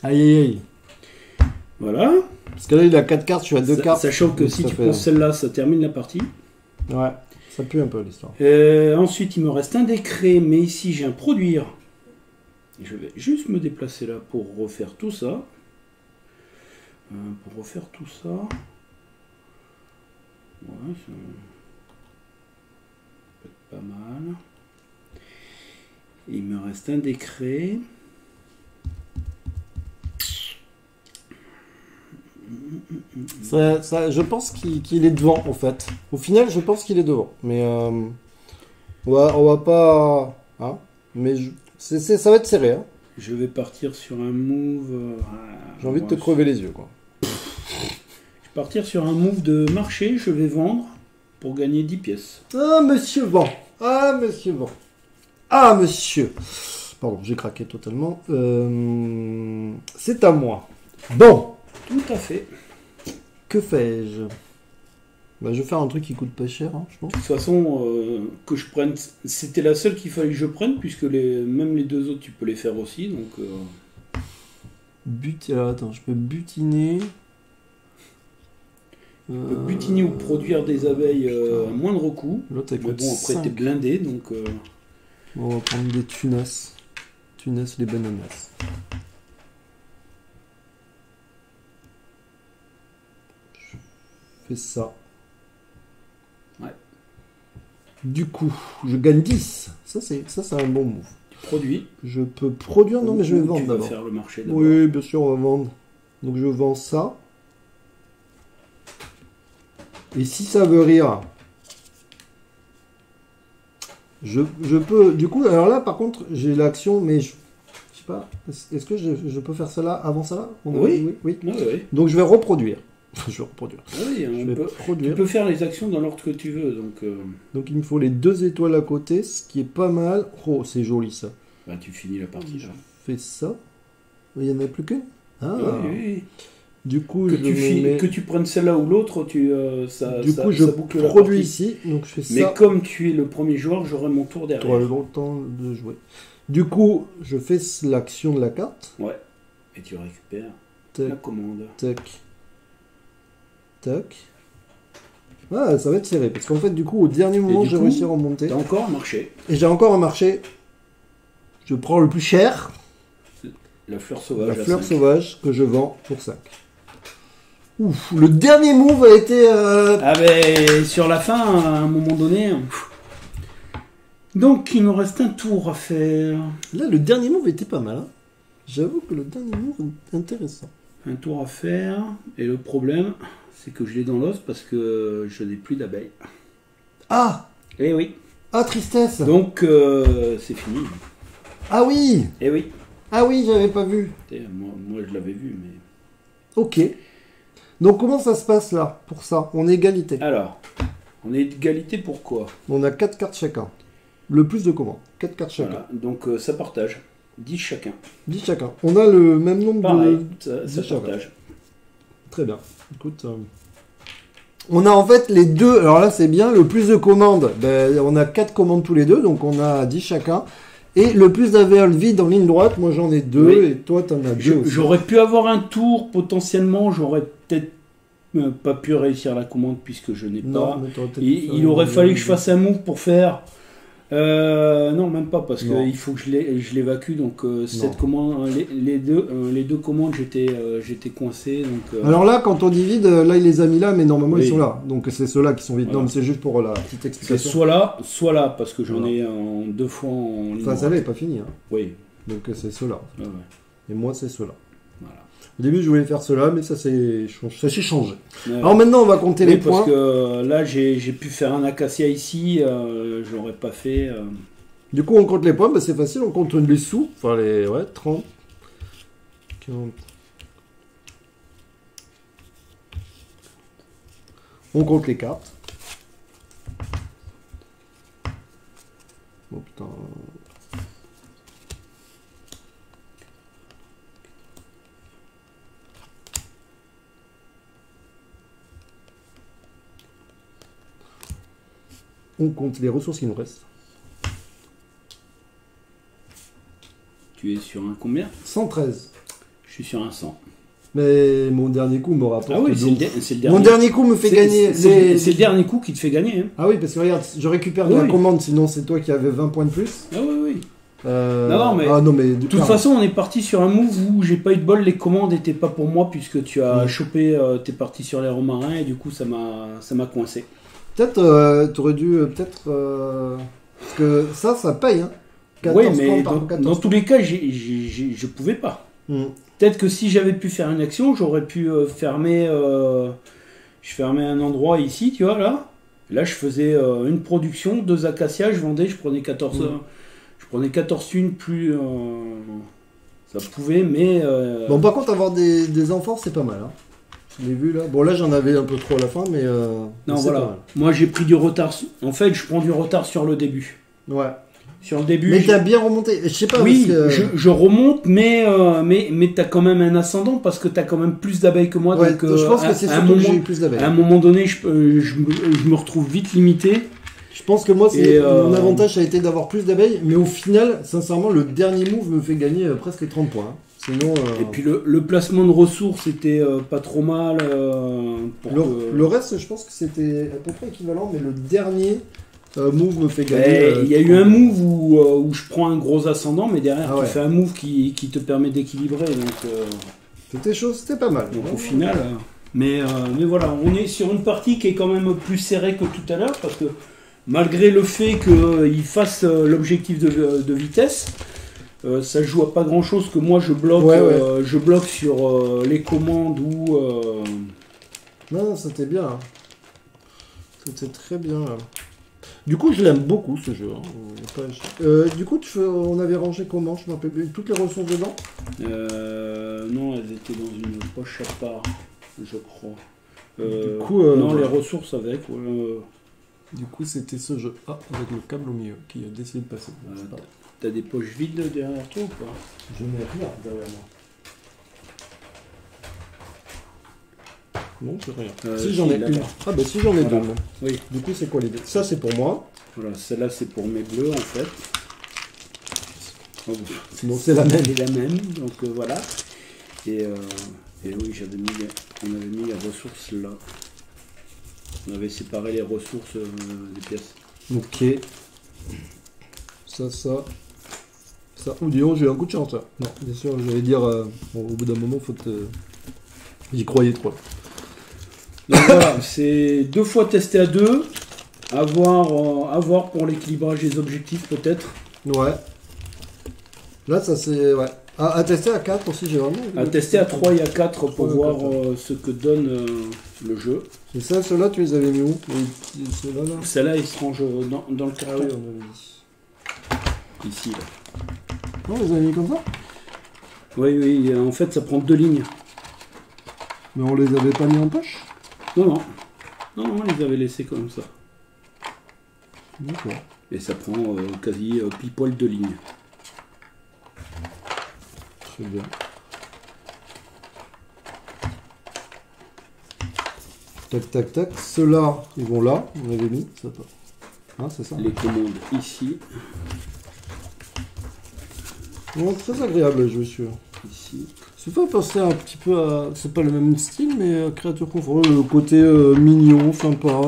Aïe, aïe, aïe. Voilà. Parce que là, il a 4 cartes, je suis à 2 cartes. Sachant que si tu prends celle-là, ça termine la partie. Ouais, ça pue un peu l'histoire. Ensuite, il me reste un décret, mais ici, j'ai un produire. Et je vais juste me déplacer là pour refaire tout ça. Ouais, ça peut être pas mal. Il me reste un décret. Ça, je pense qu'il est devant, en fait. Au final, je pense qu'il est devant. Mais on va pas... Hein, mais ça va être serré. Hein. Je vais partir sur un move... J'ai envie de te crever les yeux, quoi. Je vais partir sur un move de marché. Je vais vendre pour gagner 10 pièces. Ah, monsieur vend. Ah, monsieur vend. Ah, monsieur. Pardon, j'ai craqué totalement. C'est à moi. Bon. Tout à fait. Que fais-je? Bah, je vais faire un truc qui coûte pas cher, hein, je pense. De toute façon, que je prenne, c'était la seule qu'il fallait que je prenne, puisque même les deux autres, tu peux les faire aussi. Donc, Alors, attends, je peux butiner. tu peux butiner ou produire des abeilles à moindre coût. L'autre, ça Mais coûte bon, après, 5. t'es blindé, donc... On va prendre des tunas. Tunas, les bananas. Je fais ça. Ouais. Du coup, je gagne 10. Ça, c'est un bon move. Tu produis. Je peux produire, non, mais je vais Ou vendre tu vas d'abord. faire le marché d'abord. Oui, bien sûr, on va vendre. Donc je vends ça. Et si ça veut rire, je peux... Du coup, alors là, par contre, j'ai l'action, mais je sais pas. Est-ce que je peux faire cela avant ça là? Oui. Oui. Ouais, ouais. Donc je vais reproduire. Je vais reproduire. Oui, Je vais tu produire. peux faire les actions dans l'ordre que tu veux. Donc il me faut les 2 étoiles à côté, ce qui est pas mal. Oh, c'est joli ça. Bah, tu finis la partie. Je Là. fais ça. Il n'y en a plus qu'une. Ah. Oui. Du coup, Que tu prennes celle-là ou l'autre, ça je boucle la produis partie. ici. Donc je fais Mais ça. comme tu es le premier joueur, j'aurai mon tour Tu derrière. auras longtemps de jouer. Du coup, je fais l'action de la carte. Ouais. Et tu récupères la Tac, commande. tac, tac. Ah, ça va être serré. Parce qu'en fait, du coup, au dernier moment, du j'ai coup, réussi à remonter. T'as encore un marché. Et j'ai encore un marché. Je prends le plus cher, La fleur sauvage. la à fleur 5. sauvage, que je vends pour 5. Ouf, le dernier move a été... Ah ben, sur la fin, à un moment donné... Donc, il nous reste un tour à faire. Là, le dernier move était pas mal. Hein. J'avoue que le dernier move est intéressant. Un tour à faire. Et le problème, c'est que je l'ai dans l'os parce que je n'ai plus d'abeilles. Ah Eh oui. Ah, tristesse. Donc, c'est fini. Ah oui. Eh oui. Ah oui, j'avais pas vu. Moi, je l'avais vu, mais... Ok. Donc, comment ça se passe là, pour ça? On est égalité. Alors, on est égalité pourquoi? On a 4 cartes chacun. Le plus de commandes. 4 cartes chacun. Voilà. Donc, ça partage. 10 chacun. 10 chacun. On a le même nombre Pareil, de... ça 10 chacun. partage. Très bien. Écoute... On a en fait les deux... Alors là, c'est bien. Le plus de commandes, ben, on a 4 commandes tous les deux. Donc, on a 10 chacun. Et le plus d'averles vides en ligne droite, moi j'en ai 2. Oui. Et toi, t'en as 2 aussi. J'aurais pu avoir un tour, potentiellement. J'aurais peut-être pas pu réussir la commande puisque je n'ai pas... Non, mais t'aurais peut-être Il, pu il faire aurait un- fallu que je fasse un move pour faire... non, même pas, parce Non. qu'il faut que je l'évacue. Donc, cette Non. commande, les deux commandes, j'étais coincé. Donc, Alors là, quand on divise, là il les a mis là, mais normalement Oui. ils sont là. Donc c'est ceux-là qui sont vides. Voilà. Non, mais c'est juste pour la petite c'est explication. soit là, parce que j'en Voilà. ai en 2 fois en ligne Enfin, droite. celle-là est pas finie. Hein. Oui, Donc c'est ceux-là. ouais, ouais. Et moi, c'est ceux-là. Voilà. Au début, je voulais faire ceux-là, mais ça s'est changé. Ouais. Alors maintenant, on va compter Oui, les parce points. que là, j'ai pu faire un acacia ici, je l'aurais pas fait. Du coup, on compte les points. Bah, c'est facile, on compte les sous. Enfin, les 30, 40. On compte les cartes. Oh putain. On compte les ressources qui nous restent. Tu es sur un combien? 113. Je suis sur un 100. Mais mon dernier coup me rapporte. Ah oui, c'est donc- le dernier. Mon dernier coup me fait C'est- gagner. C'est le dernier coup qui te fait gagner. Hein. Ah oui, parce que regarde, je récupère de la Oui. commande, sinon c'est toi qui avais 20 points de plus. Ah oui, oui. Non, Non, mais De toute façon, on est parti sur un move où j'ai pas eu de bol, les commandes n'étaient pas pour moi puisque tu as chopé, t'es parti sur les romarins et du coup ça m'a coincé. peut-être, t'aurais dû, parce que ça paye, hein. 14 Oui, mais points par dans 14. tous les cas, je pouvais pas. Hmm. Peut-être que si j'avais pu faire une action, j'aurais pu fermer. Je fermais un endroit ici, tu vois, là. Là, je faisais une production, 2 acacias, je vendais, je prenais 14. Je prenais 14 thunes, plus. Ça pouvait, mais. Bon, par contre, avoir des enfants, c'est pas mal, hein. Je l'ai vu là. Bon, là, j'en avais un peu trop à la fin, mais. Non, c'est voilà. pas mal. Moi, j'ai pris du retard. En fait, je prends du retard sur le début. Ouais. Sur le début. Mais t'as bien remonté. Je sais pas. Oui, parce que... je remonte, mais t'as quand même un ascendant parce que t'as quand même plus d'abeilles que moi. Ouais, Donc, je pense que c'est surtout que j'ai eu plus d'abeilles. À un moment donné, je me retrouve vite limité. Je pense que moi, mon avantage a été d'avoir plus d'abeilles, mais au final, sincèrement, le dernier move me fait gagner presque 30 points. Hein. Sinon, Et puis le placement de ressources était pas trop mal. Le reste, je pense que c'était à peu près équivalent, mais le dernier move me fait gagner. Il y a eu un move où je prends un gros ascendant, mais derrière tu ouais. fais un move qui te permet d'équilibrer. C'était pas mal. Donc au final, mais voilà, on est sur une partie qui est quand même plus serrée que tout à l'heure parce que malgré le fait qu'il fasse l'objectif de vitesse, ça joue à pas grand chose que moi je bloque, je bloque sur les commandes ou. Non, c'était bien. Hein. C'était très bien. Là. Du coup, je l'aime beaucoup ce jeu. Hein. Du coup, on avait rangé comment? Je me rappelle plus. Toutes les ressources dedans? Non, elles étaient dans une poche à part, je crois. Du coup, non, les ressources avec. Du coup, c'était ce jeu. Ah, avec le câble au milieu qui a décidé de passer. T'as des poches vides derrière toi ou pas? Je n'ai rien derrière moi. Non, c'est rien. Si j'en ai une. Ah bah si j'en ai deux. Moi. Oui. Du coup, c'est quoi les deux? Ça, c'est pour moi. Voilà, celle-là, c'est pour mes bleus en fait. Oh, sinon, c'est la même. C'est la même, donc voilà. Et oui, on avait mis les ressources là. On avait séparé les ressources des pièces. Ok. Ça. Oh, disons, j'ai eu un coup de chance, là. Non, bien sûr, j'allais dire, bon, au bout d'un moment, faut te... J'y croyais trop. Donc voilà, c'est 2 fois testé à 2. À voir pour l'équilibrage des objectifs, peut-être. Ouais. Là, ça c'est... Ouais. À tester à 4 aussi, j'ai vraiment... À tester à 3 et à 4 pour voir ce que donne le jeu. C'est ça, ceux-là, tu les avais mis où? Ceux-là, là. Celle-là, ils se rangent dans le carton. Ah oui, on avait dit. Ici, là. Non, on les avait mis comme ça? Oui, en fait, ça prend 2 lignes. Mais on les avait pas mis en poche? Non, on les avait laissés comme ça. D'accord. Et ça prend quasi pile poil 2 lignes. Très bien. Tac. Ceux-là, ils vont là. On avait mis. Ça pas. Hein, c'est ça? Les commandes ici. Bon, très agréable, je suis. Ici. C'est pas penser un petit peu à... C'est pas le même style, mais créature confort. Le côté mignon, sympa.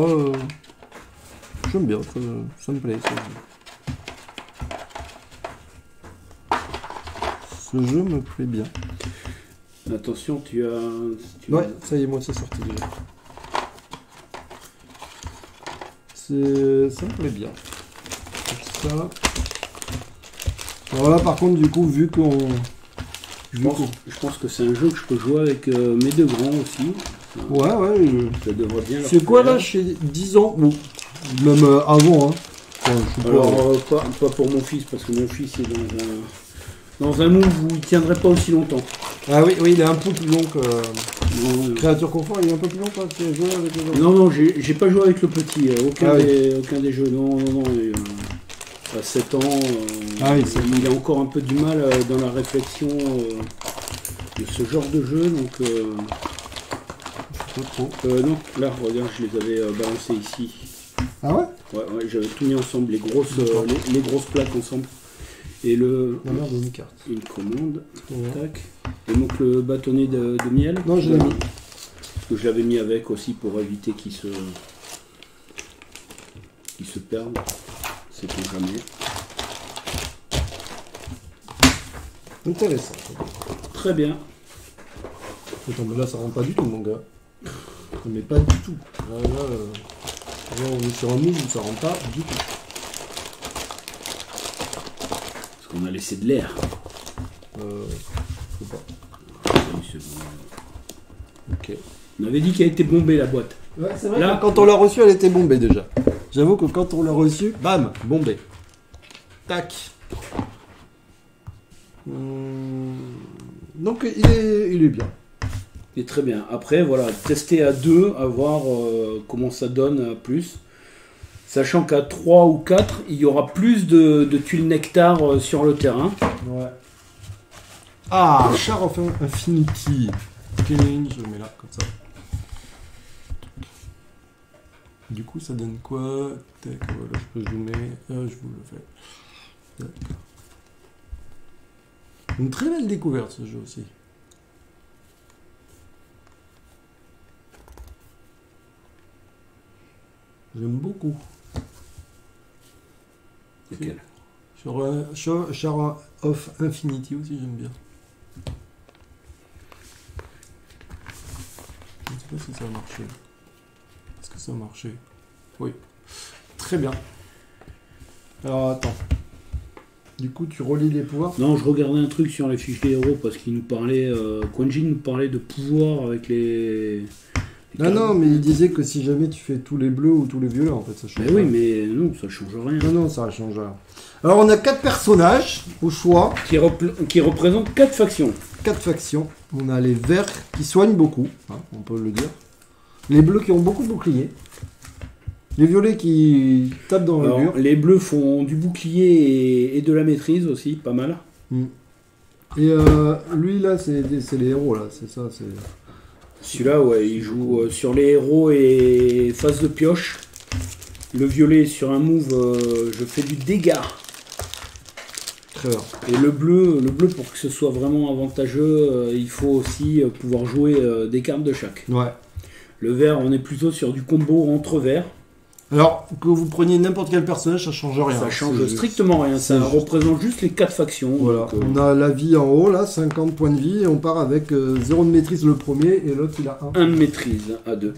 J'aime bien, ça me plaît. Ce jeu me plaît bien. Attention, tu as... Ouais, ça y est, moi c'est sorti déjà. Ça me plaît bien. Comme ça. Alors là, par contre, du coup, vu qu'on... Je pense que c'est un jeu que je peux jouer avec mes 2 grands aussi. Ouais. Ça devrait bien. C'est quoi là, chez 10 ans? Bon, même avant, hein. Enfin, alors, pas pour mon fils, parce que mon fils est dans un move où il tiendrait pas aussi longtemps. Ah oui, il est un peu plus long que... Créature confort, il est un peu plus long quand tu as joué avec les autres. Non, j'ai pas joué avec le petit, aucun des jeux. Non, à 7 ans, il a encore un peu du mal dans la réflexion de ce genre de jeu, donc... Pas trop. Non, là, regarde, je les avais balancés ici. Ah ouais? Ouais, j'avais tout mis ensemble, les grosses plaques ensemble. Et une carte. Une commande. Ouais. Tac. Et donc le bâtonnet de miel. Non, je l'ai mis. Parce que je l'avais mis avec aussi pour éviter qu'il se perde. C'est pour jamais. Intéressant. Très bien. Attends, mais là, ça rentre pas du tout, mon gars. Mais pas du tout. Là, on est sur un move où ça rentre pas du tout. Parce qu'on a laissé de l'air. Faut pas. Ok. On avait dit qu'elle était bombée, la boîte. Ouais, c'est vrai. Là, quand on l'a reçue, elle était bombée déjà. J'avoue que quand on l'a reçue, bam, bombée. Tac. Donc il est bien. Il est très bien. Après, voilà, tester à 2, à voir comment ça donne à plus. Sachant qu'à 3 ou 4, il y aura plus de tuiles nectar sur le terrain. Ouais. Ah, Char of Infinity. Ok, je le mets là, comme ça. Du coup, ça donne quoi? Tac, voilà, je peux zoomer. Je vous le fais. Tac. Une très belle découverte, ce jeu aussi. J'aime beaucoup. Lequel? Char of Infinity aussi, j'aime bien. Je ne sais pas si ça a marché. Est-ce que ça a marché? Oui. Très bien. Alors, attends. Du coup, tu relis les pouvoirs? Non, je regardais un truc sur les fiches des héros parce qu'il nous parlait... Quan Chi nous parlait de pouvoir avec les Non, mais il disait que si jamais tu fais tous les bleus ou tous les violets, en fait, ça change Mais rien. oui, mais non, ça change rien. Non, ça change rien. Alors, on a 4 personnages au choix. Qui représentent 4 factions. 4 factions. On a les verts qui soignent beaucoup, hein, on peut le dire. Les bleus qui ont beaucoup de boucliers. Les violets qui tapent dans le mur. Les bleus font du bouclier et de la maîtrise aussi, pas mal. Et lui, là, c'est les héros, là, c'est ça. Celui-là, ouais, il joue sur les héros et phase de pioche. Le violet, sur un move, je fais du dégât. Très bien. Et le bleu, pour que ce soit vraiment avantageux, il faut aussi pouvoir jouer des cartes de chaque. Ouais. Le vert, on est plutôt sur du combo entre verts. Alors, que vous preniez n'importe quel personnage, ça change rien. Ça change strictement rien, ça représente juste les 4 factions. Voilà, donc, on a la vie en haut, là, 50 points de vie, et on part avec 0 de maîtrise le premier, et l'autre il a 1. 1 de maîtrise à 2.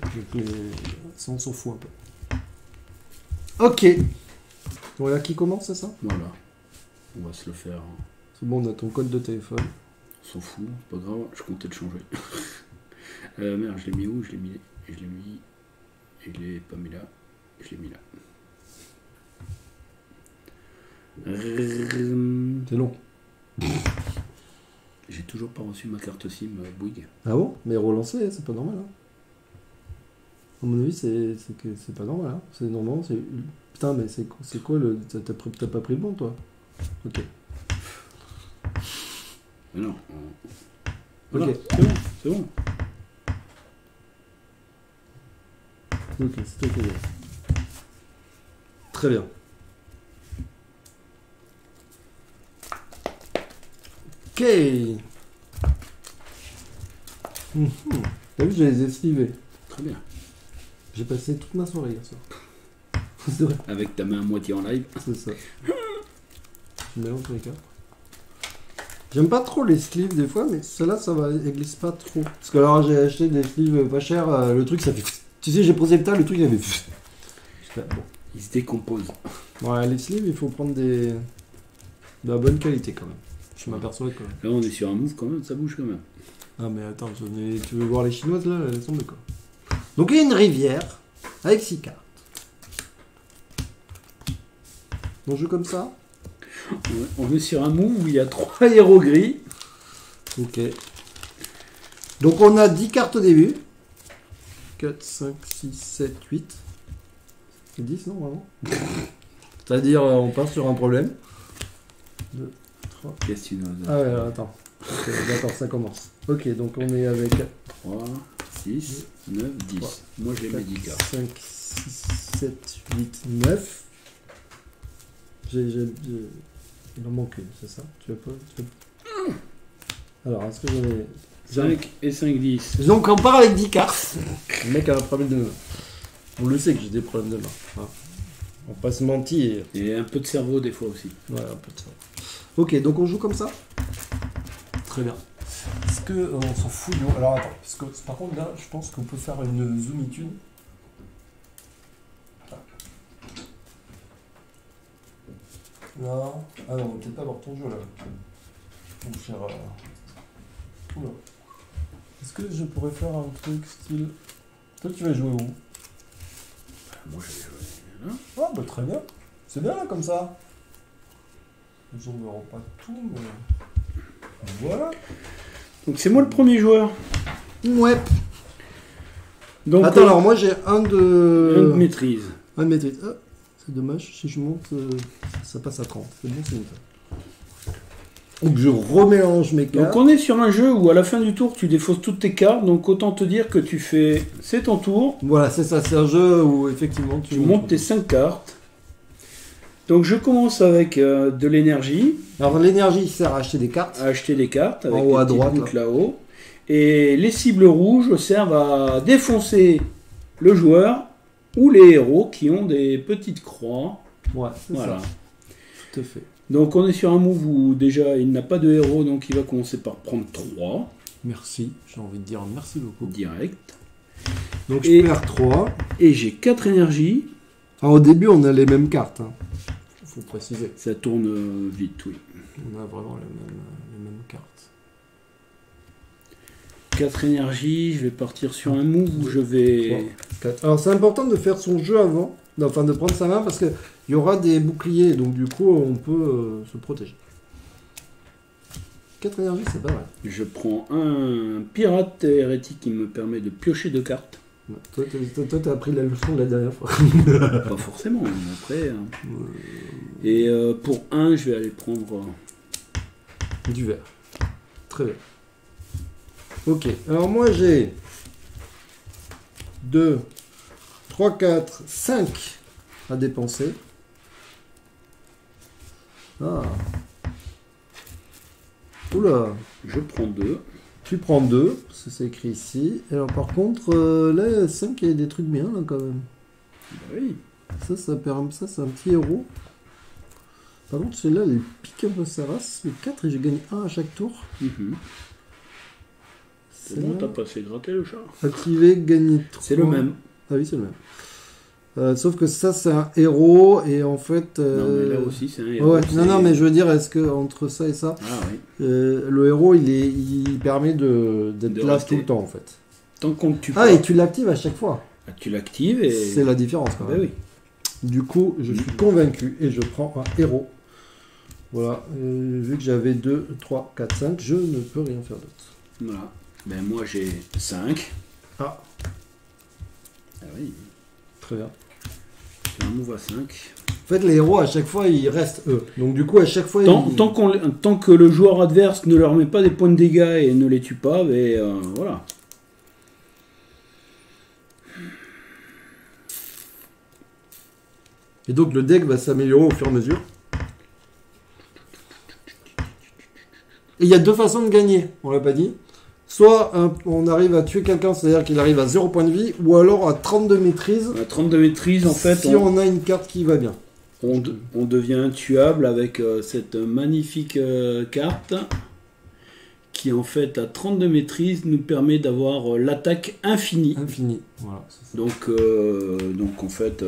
Ça, on s'en fout un peu. Ok. Voilà, qui commence, c'est ça? Voilà. On va se le faire. C'est bon, on a ton code de téléphone. On s'en fout, pas grave, je comptais le changer. Merde, je l'ai mis où? Je l'ai mis. Je l'ai pas mis là. Je l'ai mis là. C'est long. J'ai toujours pas reçu ma carte SIM Bouygues. Ah bon? Mais relancer, c'est pas normal. Hein. À mon avis, c'est pas normal. Hein. C'est normal. Putain, mais c'est quoi le. T'as pas pris le bon, toi? Ok. Mais non. Ok. Voilà, c'est bon. Ok, c'est toi qui es. Très bien. Ok. T'as vu, je les ai esquivés. Très bien. J'ai passé toute ma soirée hier soir. C'est vrai. Avec ta main à moitié en live. C'est ça. Je mélange les cartes. J'aime pas trop les sleeves des fois, mais celle-là, ça va, elle glisse pas trop. Parce que alors j'ai acheté des sleeves pas chers, le truc ça fait. Tu sais, j'ai posé le tas, le truc il avait. Bon. Il se décompose. Ouais, les sleeves, il faut prendre de la bonne qualité quand même. Je m'aperçois que. Là, on est sur un move quand même, ça bouge quand même. Ah, mais attends, tu veux voir les chinoises là? Elles sont de quoi? Donc il y a une rivière avec 6 cartes. On joue comme ça? On est sur un move où il y a 3 héros gris. Ok. Donc on a 10 cartes au début. 4, 5, 6, 7, 8. C'est 10 non vraiment? C'est-à-dire on part sur un problème. 2, 3. Qu'est-ce que tu nous as? Ah ouais, alors, attends. Ok, d'accord, ça commence. Ok, donc on est avec 3, 6, 9, 10. 3, Moi je les mets 4, 10 cartes. 5, 6, 7, 8, 9. Il en manque une, c'est ça? Tu veux pas? Alors, est-ce que j'en ai... 5 et 5, 10. Donc on part avec 10 cartes. Le mec a un problème de main. On le sait que j'ai des problèmes de main. Hein. On va pas se mentir. Et un peu de cerveau des fois aussi. Ouais, un peu de ça. Ok, donc on joue comme ça? Très bien. Est-ce que on s'en fout? Non. Alors attends, parce que par contre là, je pense qu'on peut faire une zoomitude. Là. Ah non, on va peut-être pas avoir ton jeu là. Mon cher. Oula. Est-ce que je pourrais faire un truc style. Toi tu vas jouer où? Moi je vais jouer là. Ah bah très bien. C'est bien là comme ça. Je ne me rends pas tout, mais. Voilà. Donc c'est moi le premier joueur. Ouais. Donc, attends, alors moi j'ai un de maîtrise. Un de maîtrise. C'est dommage, si je monte, ça passe à 30. C'est bon, c'est une fois. Donc je remélange mes cartes. Donc on est sur un jeu où à la fin du tour tu défausses toutes tes cartes, donc autant te dire que tu fais, c'est ton tour, Voilà, c'est ça, c'est un jeu où effectivement tu montes tes 5 cartes. Donc je commence avec de l'énergie, Alors l'énergie sert à acheter des cartes. à acheter des cartes avec En haut des à petites droite, gouttes là-haut. Et les cibles rouges servent à défoncer le joueur ou les héros qui ont des petites croix. Ouais, c'est Voilà. ça. Tout à fait. Donc on est sur un move où déjà il n'a pas de héros, donc il va commencer par prendre 3 Merci, j'ai envie de dire merci beaucoup. direct. Donc Et- je perds 3. Et j'ai 4 énergies. Alors au début on a les mêmes cartes. Faut préciser. Ça tourne vite, oui. On a vraiment les mêmes cartes. 4 énergies, je vais partir sur un move où je vais... 4. Alors c'est important de faire son jeu avant, enfin de prendre sa main parce qu'il y aura des boucliers, donc du coup on peut se protéger. 4 énergies, c'est pas mal. Je prends un pirate hérétique qui me permet de piocher 2 cartes. Ouais. Toi, t'as appris la leçon de la dernière fois. Pas forcément, mais après... Et pour 1, je vais aller prendre... Du vert. Très bien. Ok, alors moi j'ai 2, 3, 4, 5 à dépenser. Ah. Oula. Je prends 2. Tu prends 2, parce que c'est écrit ici. Et alors par contre, là, 5, il y a des trucs bien là quand même. Bah oui. Ça c'est un petit héros. Par contre, celui-là, il pique un peu sa race. Le 4 et j'ai gagné 1 à chaque tour. Mhm. C'est bon, t'as pas fait gratter le chat. Activer, gagner 3. C'est le même. Ah oui, c'est le même. Sauf que ça, c'est un héros. Et en fait... Non, mais là aussi, c'est un héros. Ouais, c'est- non, mais je veux dire, est-ce que entre ça et ça, Ah oui. le héros, il permet d'être De là rester. tout le temps, en fait. Tant qu'on ne tue Ah, pas, et tu l'actives à chaque fois. tu l'actives et... C'est la différence, quand Bah même. oui. Du coup, je suis convaincu et je prends un héros. Voilà, vu que j'avais 2, 3, 4, 5, je ne peux rien faire d'autre. Voilà. Ben moi j'ai 5. Ah, Ah oui. très bien. J'ai un move à 5. En fait, les héros, à chaque fois, ils restent eux. Donc, du coup, à chaque fois, Tant que le joueur adverse ne leur met pas des points de dégâts et ne les tue pas, ben voilà. Et donc, le deck va s'améliorer au fur et à mesure. Et il y a 2 façons de gagner, on l'a pas dit. Soit on arrive à tuer quelqu'un, c'est-à-dire qu'il arrive à 0 point de vie, ou alors à 32 maîtrise, À 32 maîtrises, en fait, si on a une carte qui va bien. on devient intuable avec cette magnifique carte qui, en fait, à 32 maîtrises, nous permet d'avoir l'attaque infinie. Infini. Voilà, c'est ça. Donc en fait,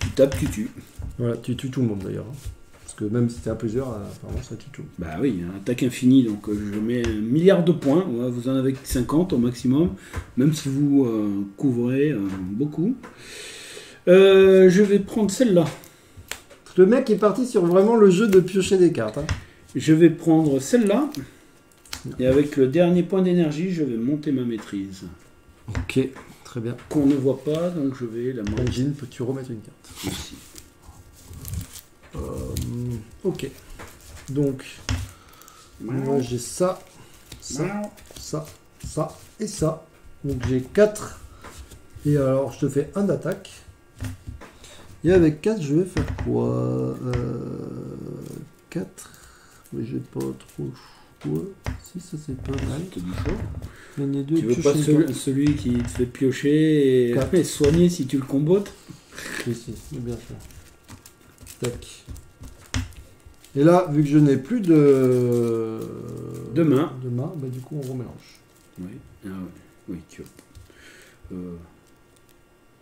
tu tapes, tu tues. Voilà, tu tues tout le monde d'ailleurs. Hein. Parce que même si t'es à plusieurs, apparemment ça tue tout. Bah oui, attaque infinie, donc je mets 1 milliard de points. Ouais, vous en avez 50 au maximum, même si vous couvrez beaucoup. Je vais prendre celle-là. Le mec est parti sur vraiment le jeu de piocher des cartes. Hein. Je vais prendre celle-là. Et avec le dernier point d'énergie, je vais monter ma maîtrise. Ok, très bien. Qu'on ne voit pas, donc je vais la monter Imagine, peux-tu remettre une carte ici. Ok. Donc, moi j'ai ça, ça, ça, ça et ça. Donc j'ai 4. Et alors je te fais un d'attaque. Et avec 4, je vais faire quoi 4. Mais j'ai pas trop choix. Si, ça c'est pas mal. T'as du choix. Gagner 2, Tu veux pas celui qui te fait piocher et, Quatre. et soigner si tu le combotes? Si, c'est bien sûr. Tac. Et là, vu que je n'ai plus de main. bah du coup on remélange. Oui, ah ouais. Oui, tu as.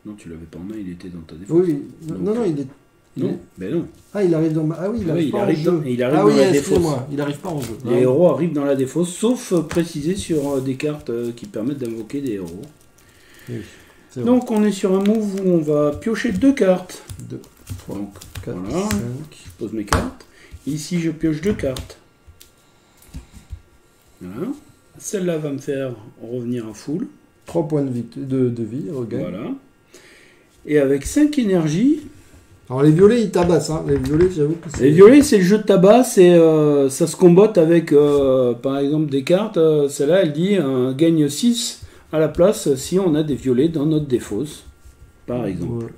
Non, tu l'avais pas en main, il était dans ta défense. Oui, non, il est. Non, ben non. Ah, il arrive dans ma. Ah oui, il arrive pas en jeu. il arrive Ah dans oui, la défausse. excusez-moi, il arrive pas en jeu. Les héros arrivent dans la défausse, sauf précisé sur des cartes qui permettent d'invoquer des héros. Oui, c'est vrai. Donc on est sur un move où on va piocher 2 cartes. 2, 3, Donc 4, voilà. 5. je pose mes cartes. Ici je pioche 2 cartes. Voilà. Celle-là va me faire revenir à full. 3 points de vie, de vie, regain. Voilà. Et avec 5 énergies, Alors les violets, ils tabassent. Hein. Les violets, j'avoue que c'est... Les violets, c'est le jeu de tabac, ça se combatte avec, par exemple, des cartes. Celle-là, elle dit gagne 6 à la place si on a des violets dans notre défausse, par exemple.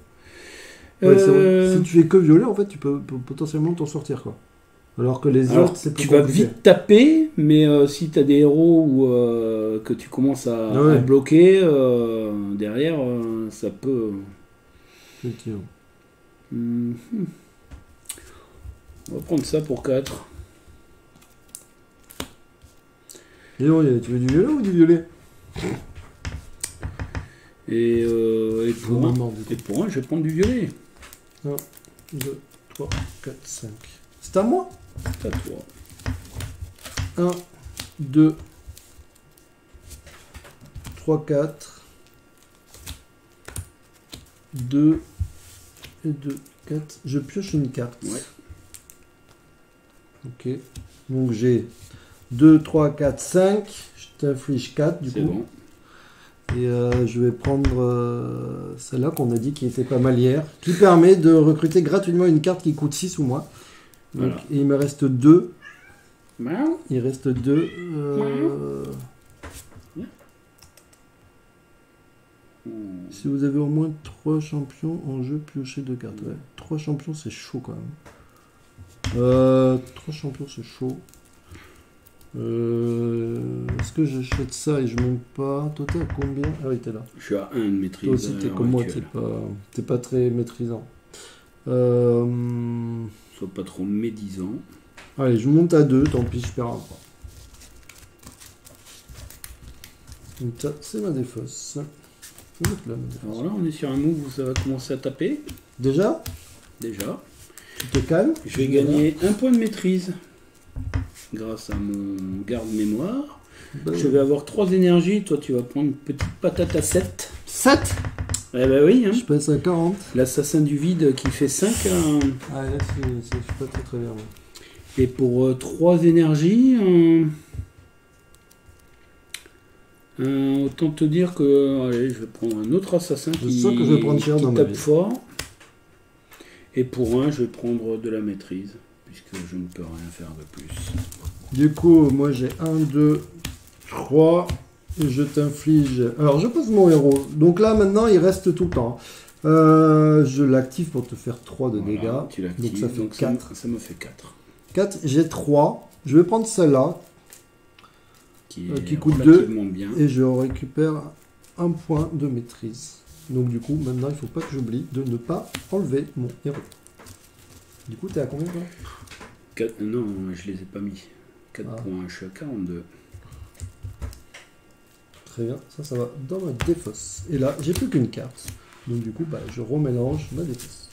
Ouais, c'est vrai. Si tu fais que violet, en fait, tu peux potentiellement t'en sortir, quoi. Alors que les autres, c'est plus tu vas compliqué. vite taper, mais si tu as des héros ou que tu commences à bloquer, derrière, ça peut... Effectivement. On va prendre ça pour 4. Et non, tu veux du violet ou du violet? Et pour un, je vais prendre du violet. 1, 2, 3, 4, 5. C'est à moi? C'est à toi. 1, 2, 3, 4. 2 et 2, 4. Je pioche une carte. Ouais. Ok. Donc j'ai 2, 3, 4, 5. Je t'inflige 4 du coup. C'est bon. Et je vais prendre celle-là qu'on a dit qui était pas mal hier, qui permet de recruter gratuitement une carte qui coûte 6 ou moins. Donc, Voilà. et il me reste 2. Miaou. Il reste 2. Si vous avez au moins 3 champions en jeu, piochez 2 cartes. Ouais. 3 champions, c'est chaud quand même. 3 champions, c'est chaud. Est-ce que j'achète ça et je monte pas? Toi, t'es à combien? Ah oui, t'es là. Je suis à 1 de maîtrise. Toi aussi, t'es comme moi, t'es pas très maîtrisant. Sois pas trop médisant. Allez, je monte à 2, tant pis, je perds un point. Donc ça, c'est ma défausse. Je vais mettre là, ma défausse. Alors là, on est sur un move où ça va commencer à taper. Déjà, Déjà. tu te calmes. Je vais gagner un point de maîtrise grâce à mon garde-mémoire. Je vais avoir 3 énergies. Toi, tu vas prendre une petite patate à 7. 7. Eh ben oui, hein. Je passe à 40. L'assassin du vide qui fait 5. Ah, là, je suis pas très très bien. Moi. Et pour 3 énergies, autant te dire que allez, je vais prendre un autre assassin qui sens que je vais prendre cher dans ma tape vie. fort. Et pour un, je vais prendre de la maîtrise, puisque je ne peux rien faire de plus. Du coup, moi j'ai 1, 2, 3. Et je t'inflige. Alors, je pose mon héros. Donc là, maintenant, il reste tout le temps. Je l'active pour te faire 3 de dégâts. Tu l'actives, Donc ça fait 4. Ça me fait 4. 4, j'ai 3. Je vais prendre celle-là. Qui coûte relativement bien. Et je récupère un point de maîtrise. Donc du coup, maintenant, il ne faut pas que j'oublie de ne pas enlever mon héros. Du coup, t'es à combien, toi? Non, je les ai pas mis. 4 points, je suis à 42. Très bien, ça va dans ma défausse. Et là, j'ai plus qu'une carte. Donc du coup, je remélange ma défausse.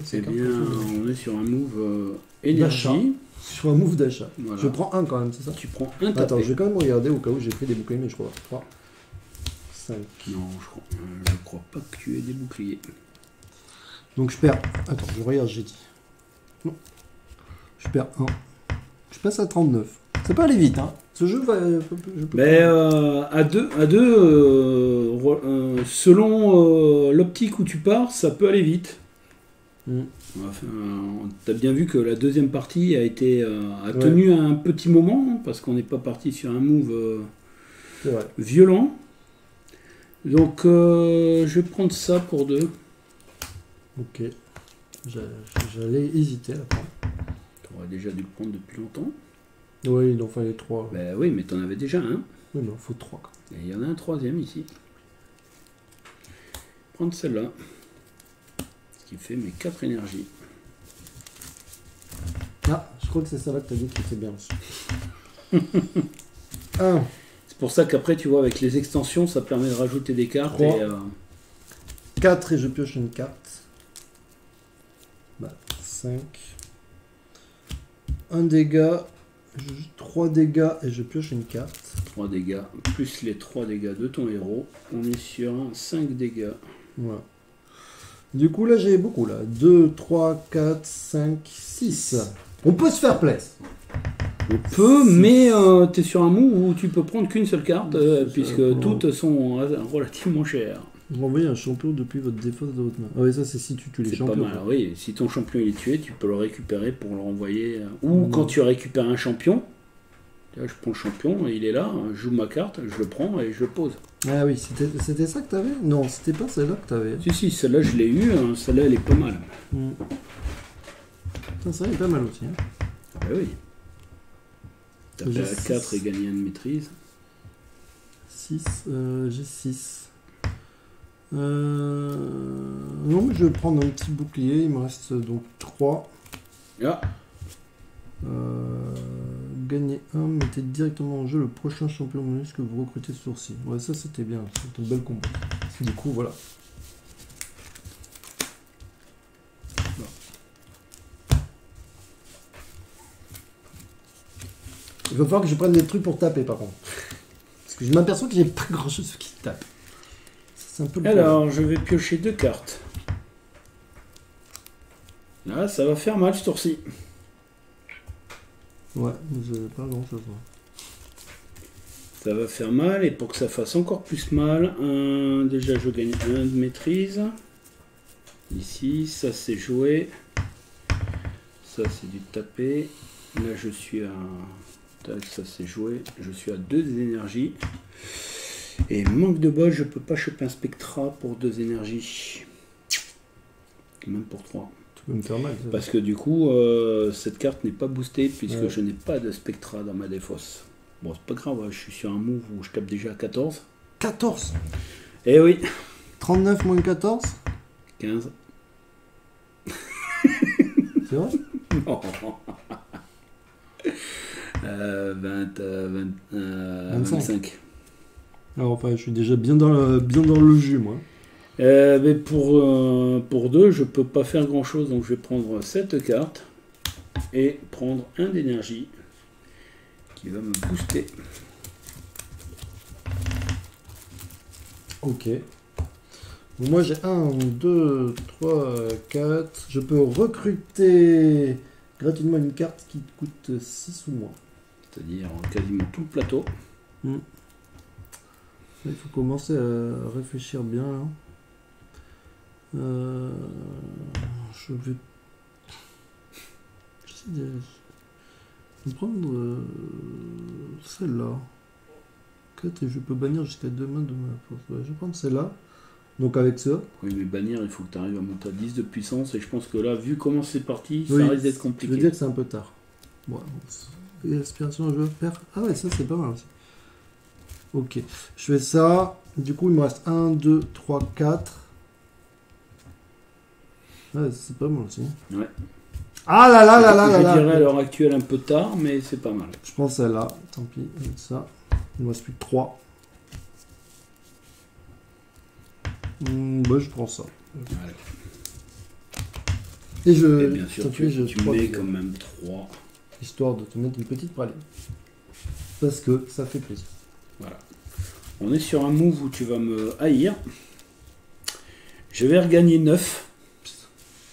C'est bien, on est sur un move d'achat. énergie. Sur un move d'achat. Voilà. Je prends un quand même, c'est ça? Tu prends un tapé. Attends, je vais quand même regarder au cas où j'ai pris des boucliers, mais je crois. 3, 5. Non, je crois pas que tu aies des boucliers. Donc je perds. Attends, je regarde, j'ai dit. Non. Je perds 1. Je passe à 39. Ça peut aller vite, hein. Ce jeu va. Mais à deux, selon l'optique où tu pars, ça peut aller vite. Enfin, t'as bien vu que la deuxième partie a tenu un petit moment, parce qu'on n'est pas parti sur un move violent. Donc je vais prendre ça pour 2. Ok. J'allais hésiter à prendre. T'aurais déjà dû le prendre depuis longtemps. Oui, il en fallait 3. Ben oui, mais t'en avais déjà un. Oui, mais il en faut 3. Et il y en a un troisième ici. Prendre celle-là. Ce qui fait mes 4 énergies. Ah, je crois que c'est celle-là que tu as dit qui était bien aussi. 1. C'est pour ça qu'après, tu vois, avec les extensions, ça permet de rajouter des cartes. 3. Et, 4 et je pioche une carte. 5. 1 dégât. 3 dégâts et je pioche une carte. 3 dégâts, plus les 3 dégâts de ton héros. On est sur un 5 dégâts. Voilà. Du coup, là, j'ai beaucoup. Là. 2, 3, 4, 5, 6. On peut se faire plaisir. On peut, mais tu es sur un move où tu peux prendre qu'une seule carte, puisque toutes sont relativement chères. Vous envoyez un champion depuis votre défausse de votre main. Ah oui, ça c'est si tu tues les champions. C'est pas mal, oui. Si ton champion il est tué, tu peux le récupérer pour le renvoyer. Ou quand tu récupères un champion, là, je prends le champion, il est là, je joue ma carte, je le prends et je le pose. Ah oui, c'était ça que t'avais? Non, c'était pas celle-là que t'avais. Si, celle-là je l'ai eue, celle-là elle est pas mal. Ça elle est pas mal aussi. Hein. Ah oui. Taper à 4 et gagner une maîtrise. 6, j'ai 6. Non, mais je vais prendre un petit bouclier, il me reste donc 3. Ah. Gagner 1, mettez directement en jeu le prochain champion bonus que vous recrutez ce tour-ci. Ouais, ça c'était bien, c'était une belle combo. Du coup, voilà. Il va falloir que je prenne des trucs pour taper par contre. Parce que je m'aperçois que j'ai pas grand chose qui tape. C'est un peu le Alors, je vais piocher 2 cartes. Là, ça va faire mal ce tour-ci. Ouais, vous avez pas grand chose. Ça va faire mal, et pour que ça fasse encore plus mal, déjà je gagne 1 de maîtrise. Ici, ça c'est joué. Ça c'est du taper. Là je suis à... Tac, ça c'est joué. Je suis à 2 énergies. Et manque de bol, je peux pas choper un spectra pour 2 énergies. Même pour 3. Tu peux me faire mal. Ça. Parce que du coup, cette carte n'est pas boostée puisque je n'ai pas de spectra dans ma défausse. Bon, c'est pas grave, je suis sur un move où je tape déjà à 14. 14 Eh oui. 39 moins 14 15. C'est vrai? Non. 25. Alors enfin, je suis déjà bien dans le jus, moi. Mais pour 2, je peux pas faire grand chose, donc je vais prendre cette carte et prendre 1 d'énergie qui va me booster. Ok. Moi j'ai 1, 2, 3, 4. Je peux recruter gratuitement une carte qui coûte 6 ou moins. C'est-à-dire quasiment tout le plateau. Il faut commencer à réfléchir bien. Hein. Je vais prendre celle-là. 4 et je peux bannir jusqu'à 2 mains de ma force. Ouais, je vais prendre celle-là. Donc avec ça. Oui, mais bannir, il faut que tu arrives à monter à 10 de puissance. Et je pense que là, vu comment c'est parti, Oui, ça risque d'être compliqué. Je veux dire que c'est un peu tard. Bon, et aspiration, je vais faire. Ah ouais, ça c'est pas mal aussi. Ok, je fais ça. Du coup, il me reste 1, 2, 3, 4. Ouais, c'est pas mal aussi. Ouais. Ah là là là là là là. Je dirais à l'heure actuelle un peu tard, mais c'est pas mal. Je prends celle-là. Tant pis, avec ça. Il me reste plus que 3. Bah, je prends ça. Allez. Et je. Et bien sûr, tu mets quand même 3. Histoire de te mettre une petite praline. Parce que ça fait plaisir. Voilà. On est sur un move où tu vas me haïr. Je vais regagner 9.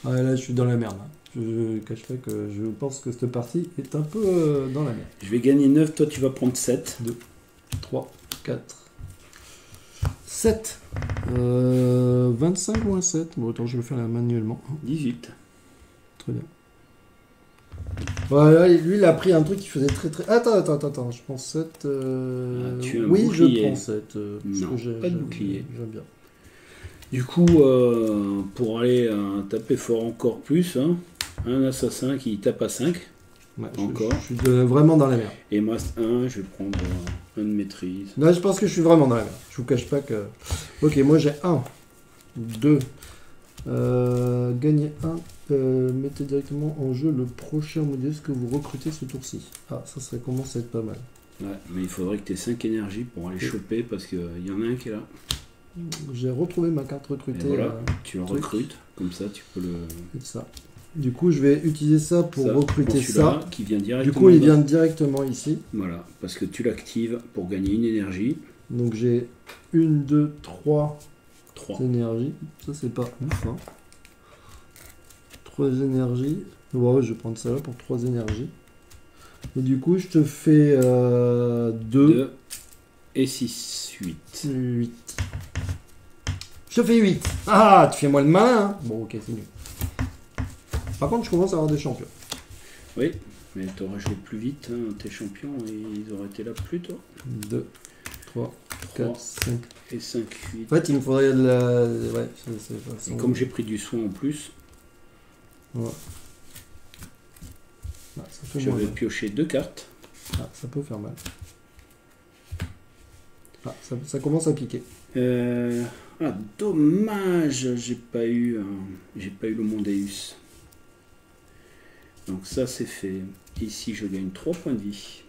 Ah, là, je suis dans la merde. Je ne cache pas que je pense que cette partie est un peu dans la merde. Je vais gagner 9, toi tu vas prendre 7. 2, 3, 4, 7. 25 moins 7. Bon, attends, je vais le faire là manuellement. 18. Très bien. Voilà, lui, il a pris un truc qui faisait très très... Attends, je prends 7... oui, bouclier. Je prends 7. Non, pas de bouclier. J'aime bien. Du coup, pour aller taper fort encore plus, hein, un assassin qui tape à 5. Ouais, encore. Je suis vraiment dans la merde. Et moi, 1, je vais prendre un de maîtrise. Là, je pense que je suis vraiment dans la merde. Je vous cache pas que... Ok, moi j'ai 1, 2, gagner 1, mettez directement en jeu le prochain modèle que vous recrutez ce tour-ci. Ah, ça commence à être pas mal. Ouais, mais il faudrait que tu aies 5 énergies pour aller choper parce qu'il y en a un qui est là. J'ai retrouvé ma carte recrutée. Et voilà, tu le recrutes, comme ça tu peux le... C'est ça. Du coup, je vais utiliser ça pour recruter ça. Qui vient directement. Du coup, il vient directement ici. Voilà, parce que tu l'actives pour gagner une énergie. Donc j'ai 1, 2, 3 énergies. Ça, c'est pas ouf. Hein. 3 énergies. Ouais, je vais prendre ça là pour 3 énergies. Et du coup, je te fais 2, 2 et 6, 8. 8. Je te fais 8. Ah, tu fais moi le malin. Hein. Bon, ok, c'est nul. Par contre, je commence à avoir des champions. Oui, mais t'aurais joué plus vite, hein, tes champions, et ils auraient été là plus tôt. 2, 3, 4, 5. Et 5, 8. En fait, il me faudrait de la... Ouais, Et comme j'ai pris du soin en plus, ouais. Ah, ça fait j'avais moins mal. pioché 2 cartes. Ah, ça peut faire mal. Ah, ça commence à piquer. Ah, dommage, j'ai pas eu le Mondeus. Donc ça c'est fait. Ici je gagne 3 points de vie.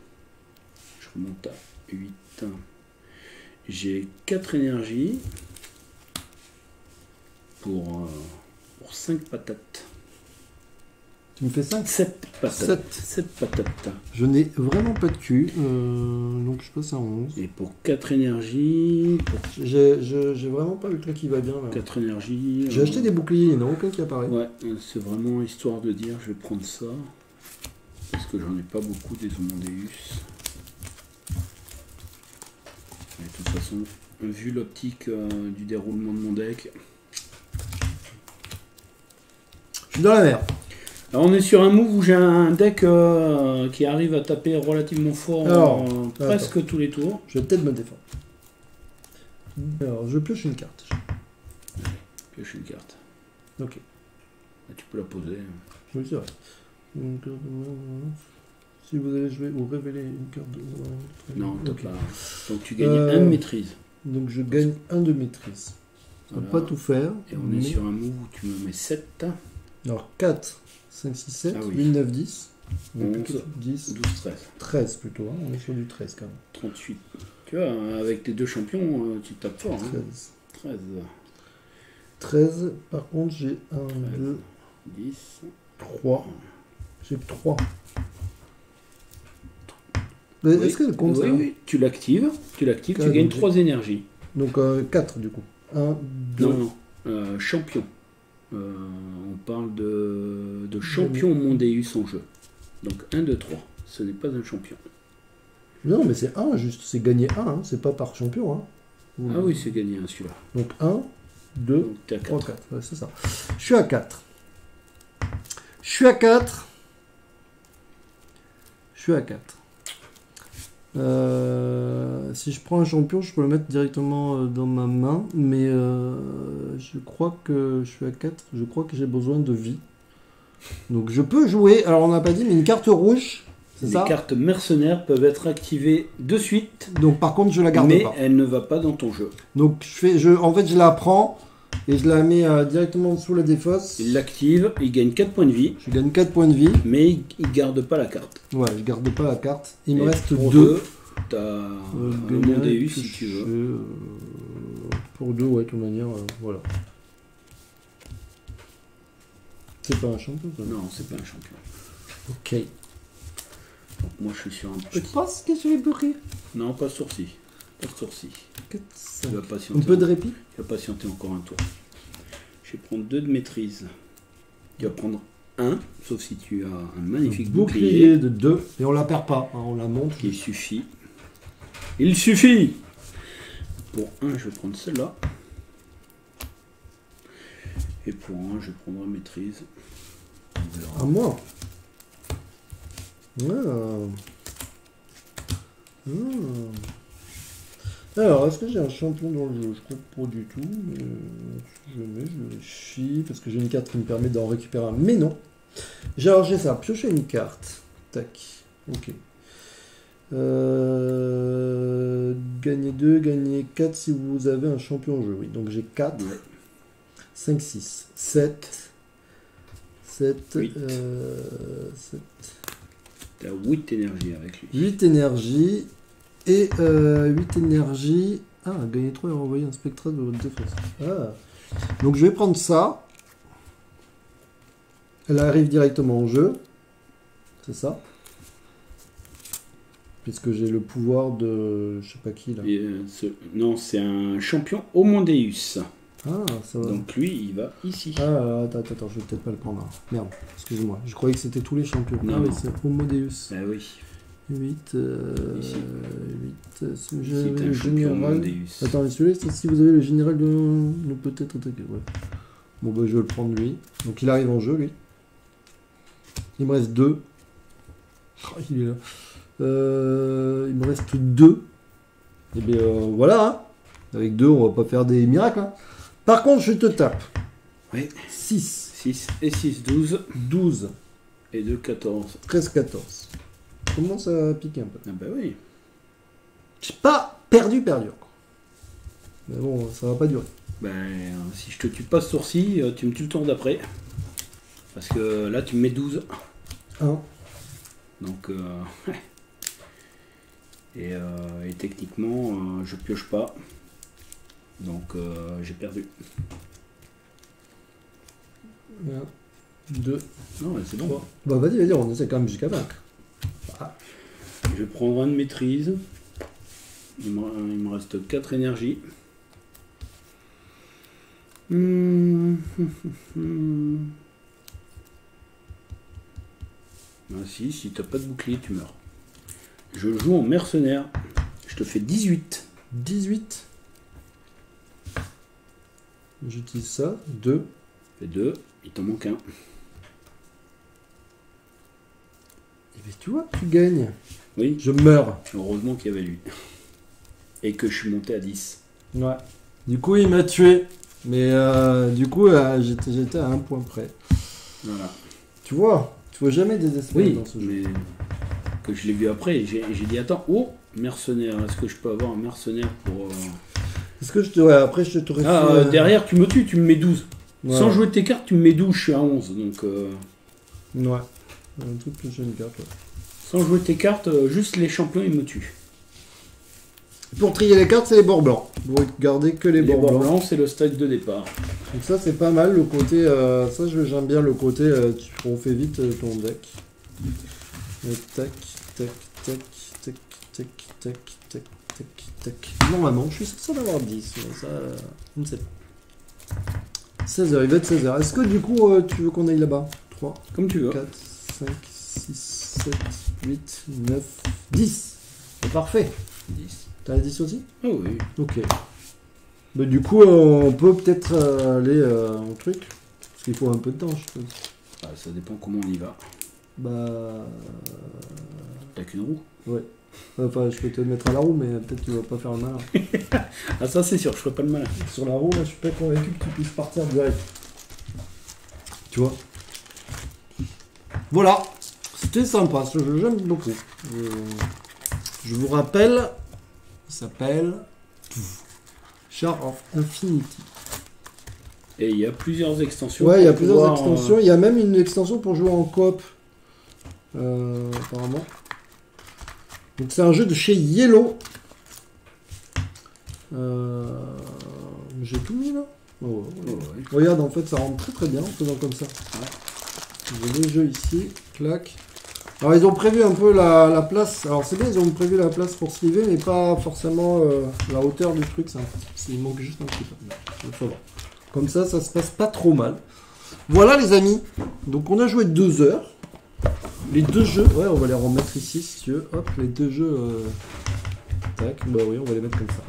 Je remonte à 8. J'ai 4 énergies pour 5 patates. Tu me fais 5 7 patates. 7 patates. Je n'ai vraiment pas de cul. Donc je passe à 11. Et pour 4 énergies. J'ai vraiment pas le truc qui va bien là. 4 énergies. J'ai acheté des boucliers, il n'y en a aucun qui apparaît. Ouais, c'est vraiment histoire de dire je vais prendre ça. Parce que j'en ai pas beaucoup des Homondeus. Et de toute façon, vu l'optique du déroulement de mon deck. Je suis dans la mer. Alors on est sur un move où j'ai un deck qui arrive à taper relativement fort Alors, presque tous les tours. Je vais peut-être me défendre. Alors, je pioche une carte. Pioche une carte. Ok. Là, tu peux la poser. Oui, c'est vrai. Une carte de main. Si vous allez jouer ou révéler une carte de main. Non, t'as Ok. pas. Donc tu gagnes un de maîtrise. Donc je gagne un de maîtrise. On Voilà. peut pas tout faire. Et on est sur un move où tu me mets 7, Alors 4, 5, 6, 7, Ah oui. 8, 9, 10. 11, 10, 12, 13, 13 plutôt. Hein. On est sur du 13 quand même. 38. Tu vois, avec tes deux champions, tu tapes fort. Hein. 13. 13, 13. Par contre, j'ai 1, 2, 10. 3. J'ai que 3. Mais Oui. est-ce qu'elle compte Oui, ça oui, tu l'actives, tu Ah, gagnes donc 3 énergies. Donc 4 du coup. 1, 2. Non, non, champion. On parle de champion Mondeus en jeu. Donc 1, 2, 3. Ce n'est pas un champion. Non, mais c'est 1 juste. C'est gagner 1. Hein. C'est pas par champion. Hein. Ah oui, c'est gagné hein, celui-là. Donc 1, 2, Donc t'es à 3, 4. 4. Ouais, c'est ça. Je suis à 4. Je suis à 4. Je suis à 4. Si je prends un champion, je peux le mettre directement dans ma main. Mais je crois que je suis à 4. Je crois que j'ai besoin de vie. Donc je peux jouer. Alors on n'a pas dit, mais une carte rouge. C'est Les ça. cartes mercenaires peuvent être activées de suite, Donc par contre, je la garde mais pas. elle ne va pas dans ton jeu. Donc en fait, je la prends et je la mets directement sous la défausse. Il l'active, il gagne 4 points de vie, Je gagne 4 points de vie. mais il garde pas la carte. Ouais, je garde pas la carte. Il me Et reste pour 2. T'as un Gagner, Mondeus si tu piocher, veux. pour 2, ouais, de toute manière, voilà. C'est pas un champion, ça. Non, c'est pas un champion. Ok. Donc moi je suis sur un Je petit. pense que je vais mourir. Non, pas de sourcil. Pas de sourcil. 4, Tu 5. vas patienter. Un peu de répit. Tu vas patienter encore un tour. Je vais prendre 2 de maîtrise. Tu vas prendre 1, sauf si tu as un magnifique Bouclier bouclier de 2. Et on la perd pas, hein, on la monte. qui suffit. Il suffit. Pour 1, je vais prendre celle-là. Et pour 1, je prendrai maîtrise. On verra. À moi. Ah. Alors, est-ce que j'ai un champion dans le jeu? Je crois pas du tout. Mais si jamais, je vérifie. Parce que j'ai une carte qui me permet d'en récupérer un. Mais non. Alors, j'ai ça. Piocher une carte. Tac. Ok. Gagner 2, gagner 4 si vous avez un champion en jeu. Oui, donc j'ai 4. Ouais. 5, 6, 7. 7. 8. 7. Tu as 8 énergies avec lui. 8 énergies. Et 8 énergies. Ah, gagner 3 et renvoyer un spectre de votre défense. Ah. Donc je vais prendre ça. Elle arrive directement en jeu. C'est ça. Puisque j'ai le pouvoir de... Je sais pas qui là. Et, non, c'est un champion Homondeus. Ah, ça va. Donc lui, il va ici. Ah, attends, je vais peut-être pas le prendre. Merde, excuse-moi. Je croyais que c'était tous les champions. Non, Ah oui, non. c'est Homodeus. Ah oui. 8, Ici. 8, Ici, le t'as un champion général. Deus. Attends, celui-là, si vous avez le général de... nous peut-être attaquer, ouais. Bon, bah, je vais le prendre, lui. Donc, il arrive en jeu, lui. Il me reste 2. Oh, il est là. Il me reste 2. Et bien, voilà, hein. Avec 2, on va pas faire des miracles, hein. Par contre, je te tape. Oui. 6. 6 et 6, 12. 12. Et 2, 14. 13, 14. Commence à piquer un peu. Ah bah oui. J'ai pas perdu encore. Mais bon, ça va pas durer. Ben, si je te tue pas ce tour-ci, tu me tues le tour d'après. Parce que là, tu me mets 12. 1. Donc, et techniquement, je pioche pas. Donc, j'ai perdu. 2. Non, mais c'est bon. Bah vas-y, on essaie quand même jusqu'à vaincre. Je vais prendre un de maîtrise. Il me reste 4 énergies. Ah, si t'as pas de bouclier, tu meurs. Je joue en mercenaire. Je te fais 18. 18. J'utilise ça. 2. Fais 2. Il t'en manque un. Et bien, tu vois, tu gagnes. Oui, Je meurs. heureusement qu'il y avait lui. Et que je suis monté à 10. Ouais. Du coup, il m'a tué. Mais du coup, j'étais à un point près. Voilà. Tu vois jamais désespérer Oui, dans ce jeu. mais que je l'ai vu après, j'ai dit attends, oh, mercenaire, est-ce que je peux avoir un mercenaire pour... Est-ce que je te... Ouais, après, je te Ah, derrière, tu me tues, tu me mets 12. Ouais. Sans jouer tes cartes, tu me mets 12, je suis à 11. Donc, Ouais. Un truc que j'ai une carte, ouais. sans jouer tes cartes, juste les champions, ils me tuent. Pour trier les cartes, c'est les bords blancs. Vous regardez que les Les bords bords blancs. blancs, c'est le stade de départ. Donc ça, c'est pas mal, le côté... ça, j'aime bien le côté... on fait vite ton deck. Tac, tac, tac, tac, tac, tac, tac, tac, tac. Normalement, je suis censé en avoir 10, mais ça, je ne sais pas. 16h, il va être 16h. Est-ce que du coup, tu veux qu'on aille là-bas? 3, Comme tu veux. 4, 5, 6, 7, 8, 9, 10. C'est parfait. 10. T'as la 10 aussi? Ah oui. Ok. Bah, du coup, on peut peut-être aller au truc. Parce qu'il faut un peu de temps, je suppose. Ah, ça dépend comment on y va. Bah... T'as qu'une roue. Ouais. Enfin, je peux te mettre à la roue, mais peut-être que tu vas pas faire le malin. Ah, ça c'est sûr, je ferai pas le malin. Sur la roue, là, je suis pas convaincu que tu puisses partir direct. Tu vois? Voilà. C'était sympa, ce jeu, j'aime beaucoup. Je vous rappelle, il s'appelle Shards of Infinity. Et il y a plusieurs extensions. Ouais, il y a pour plusieurs pouvoir, extensions. Il y a même une extension pour jouer en coop. Apparemment. Donc c'est un jeu de chez Yellow. J'ai tout mis là. Oh, ouais. ouais. Regarde, en fait, ça rentre très très bien en faisant comme ça. J'ai les jeux ici. Clac. Alors ils ont prévu un peu la place. Alors c'est bien, ils ont prévu la place pour sliver, mais pas forcément la hauteur du truc. Il manque juste un petit peu. Il faut voir. Comme ça, ça se passe pas trop mal. Voilà les amis. Donc on a joué 2 heures. Les 2 jeux, ouais, on va les remettre ici si tu veux. Hop, les 2 jeux. Tac, bah oui, on va les mettre comme ça.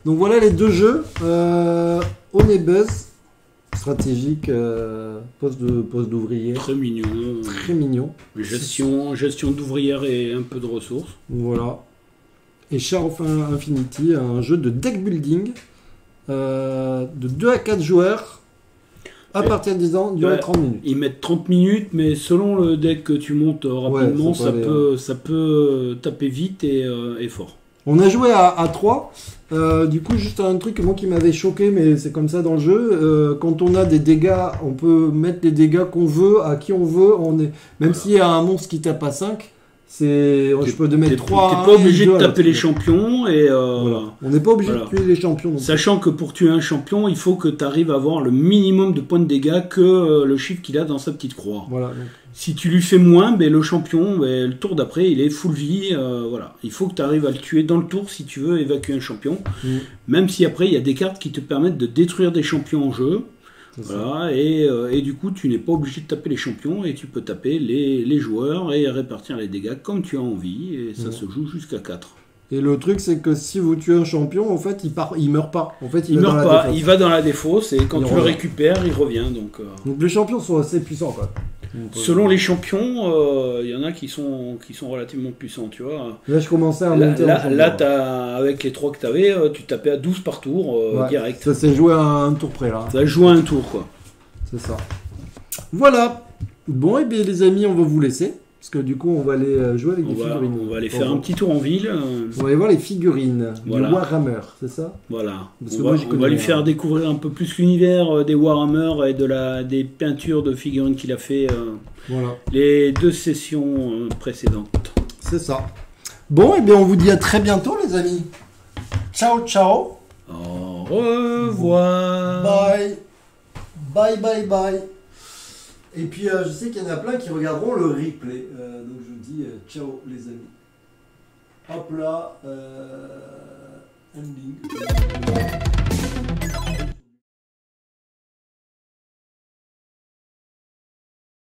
Donc voilà les 2 jeux. Honey stratégique, poste d'ouvrière. Très mignon. Très mignon. Gestion d'ouvrière et un peu de ressources. Voilà. Et Shards of Infinity, un jeu de deck building de 2 à 4 joueurs à partir de 10 ans, durant 30 minutes. Ils mettent 30 minutes, mais selon le deck que tu montes rapidement, ouais, ça peut taper vite et fort. On a joué à 3. Du coup, juste un truc moi qui m'avait choqué, mais c'est comme ça dans le jeu. Quand on a des dégâts, on peut mettre les dégâts qu'on veut, à qui on veut. Même s'il y a un monstre qui tape à 5, Je peux te mettre 3. T'es pas obligé de taper les champions et voilà. On n'est pas obligé de tuer les champions. Sachant que pour tuer un champion, il faut que tu arrives à avoir le minimum de points de dégâts que le chiffre qu'il a dans sa petite croix. Voilà. Donc. Si tu lui fais moins, le champion, le tour d'après, il est full vie. Voilà. Il faut que tu arrives à le tuer dans le tour si tu veux évacuer un champion. Même si après, il y a des cartes qui te permettent de détruire des champions en jeu. Voilà, et du coup, tu n'es pas obligé de taper les champions et tu peux taper les joueurs et répartir les dégâts comme tu as envie. Et ça se joue jusqu'à 4. Et le truc, c'est que si vous tuez un champion, en fait, il meurt pas. En fait, il meurt pas, il va dans la défausse et quand tu le récupères, il revient. Donc les champions sont assez puissants, quoi. Selon les champions, il y en a qui sont relativement puissants, tu vois. Là, je commençais à monter. Là, avec les 3 que tu avais, tu tapais à 12 par tour direct. Ça s'est joué à un tour près, là. Ça a joué à un tour, quoi. C'est ça. Voilà. Bon, et bien les amis, on va vous laisser. Parce que du coup, on va aller jouer avec des figurines. On va aller faire un petit tour en ville. On va aller voir les figurines du Warhammer, c'est ça? Voilà. On va lui faire découvrir un peu plus l'univers des Warhammer et des peintures de figurines qu'il a fait les 2 sessions précédentes. C'est ça. Bon, et bien on vous dit à très bientôt les amis. Ciao, ciao. Au revoir. Bye. Bye, bye, bye. Et puis je sais qu'il y en a plein qui regarderont le replay. Donc je vous dis ciao les amis. Hop là. Ending.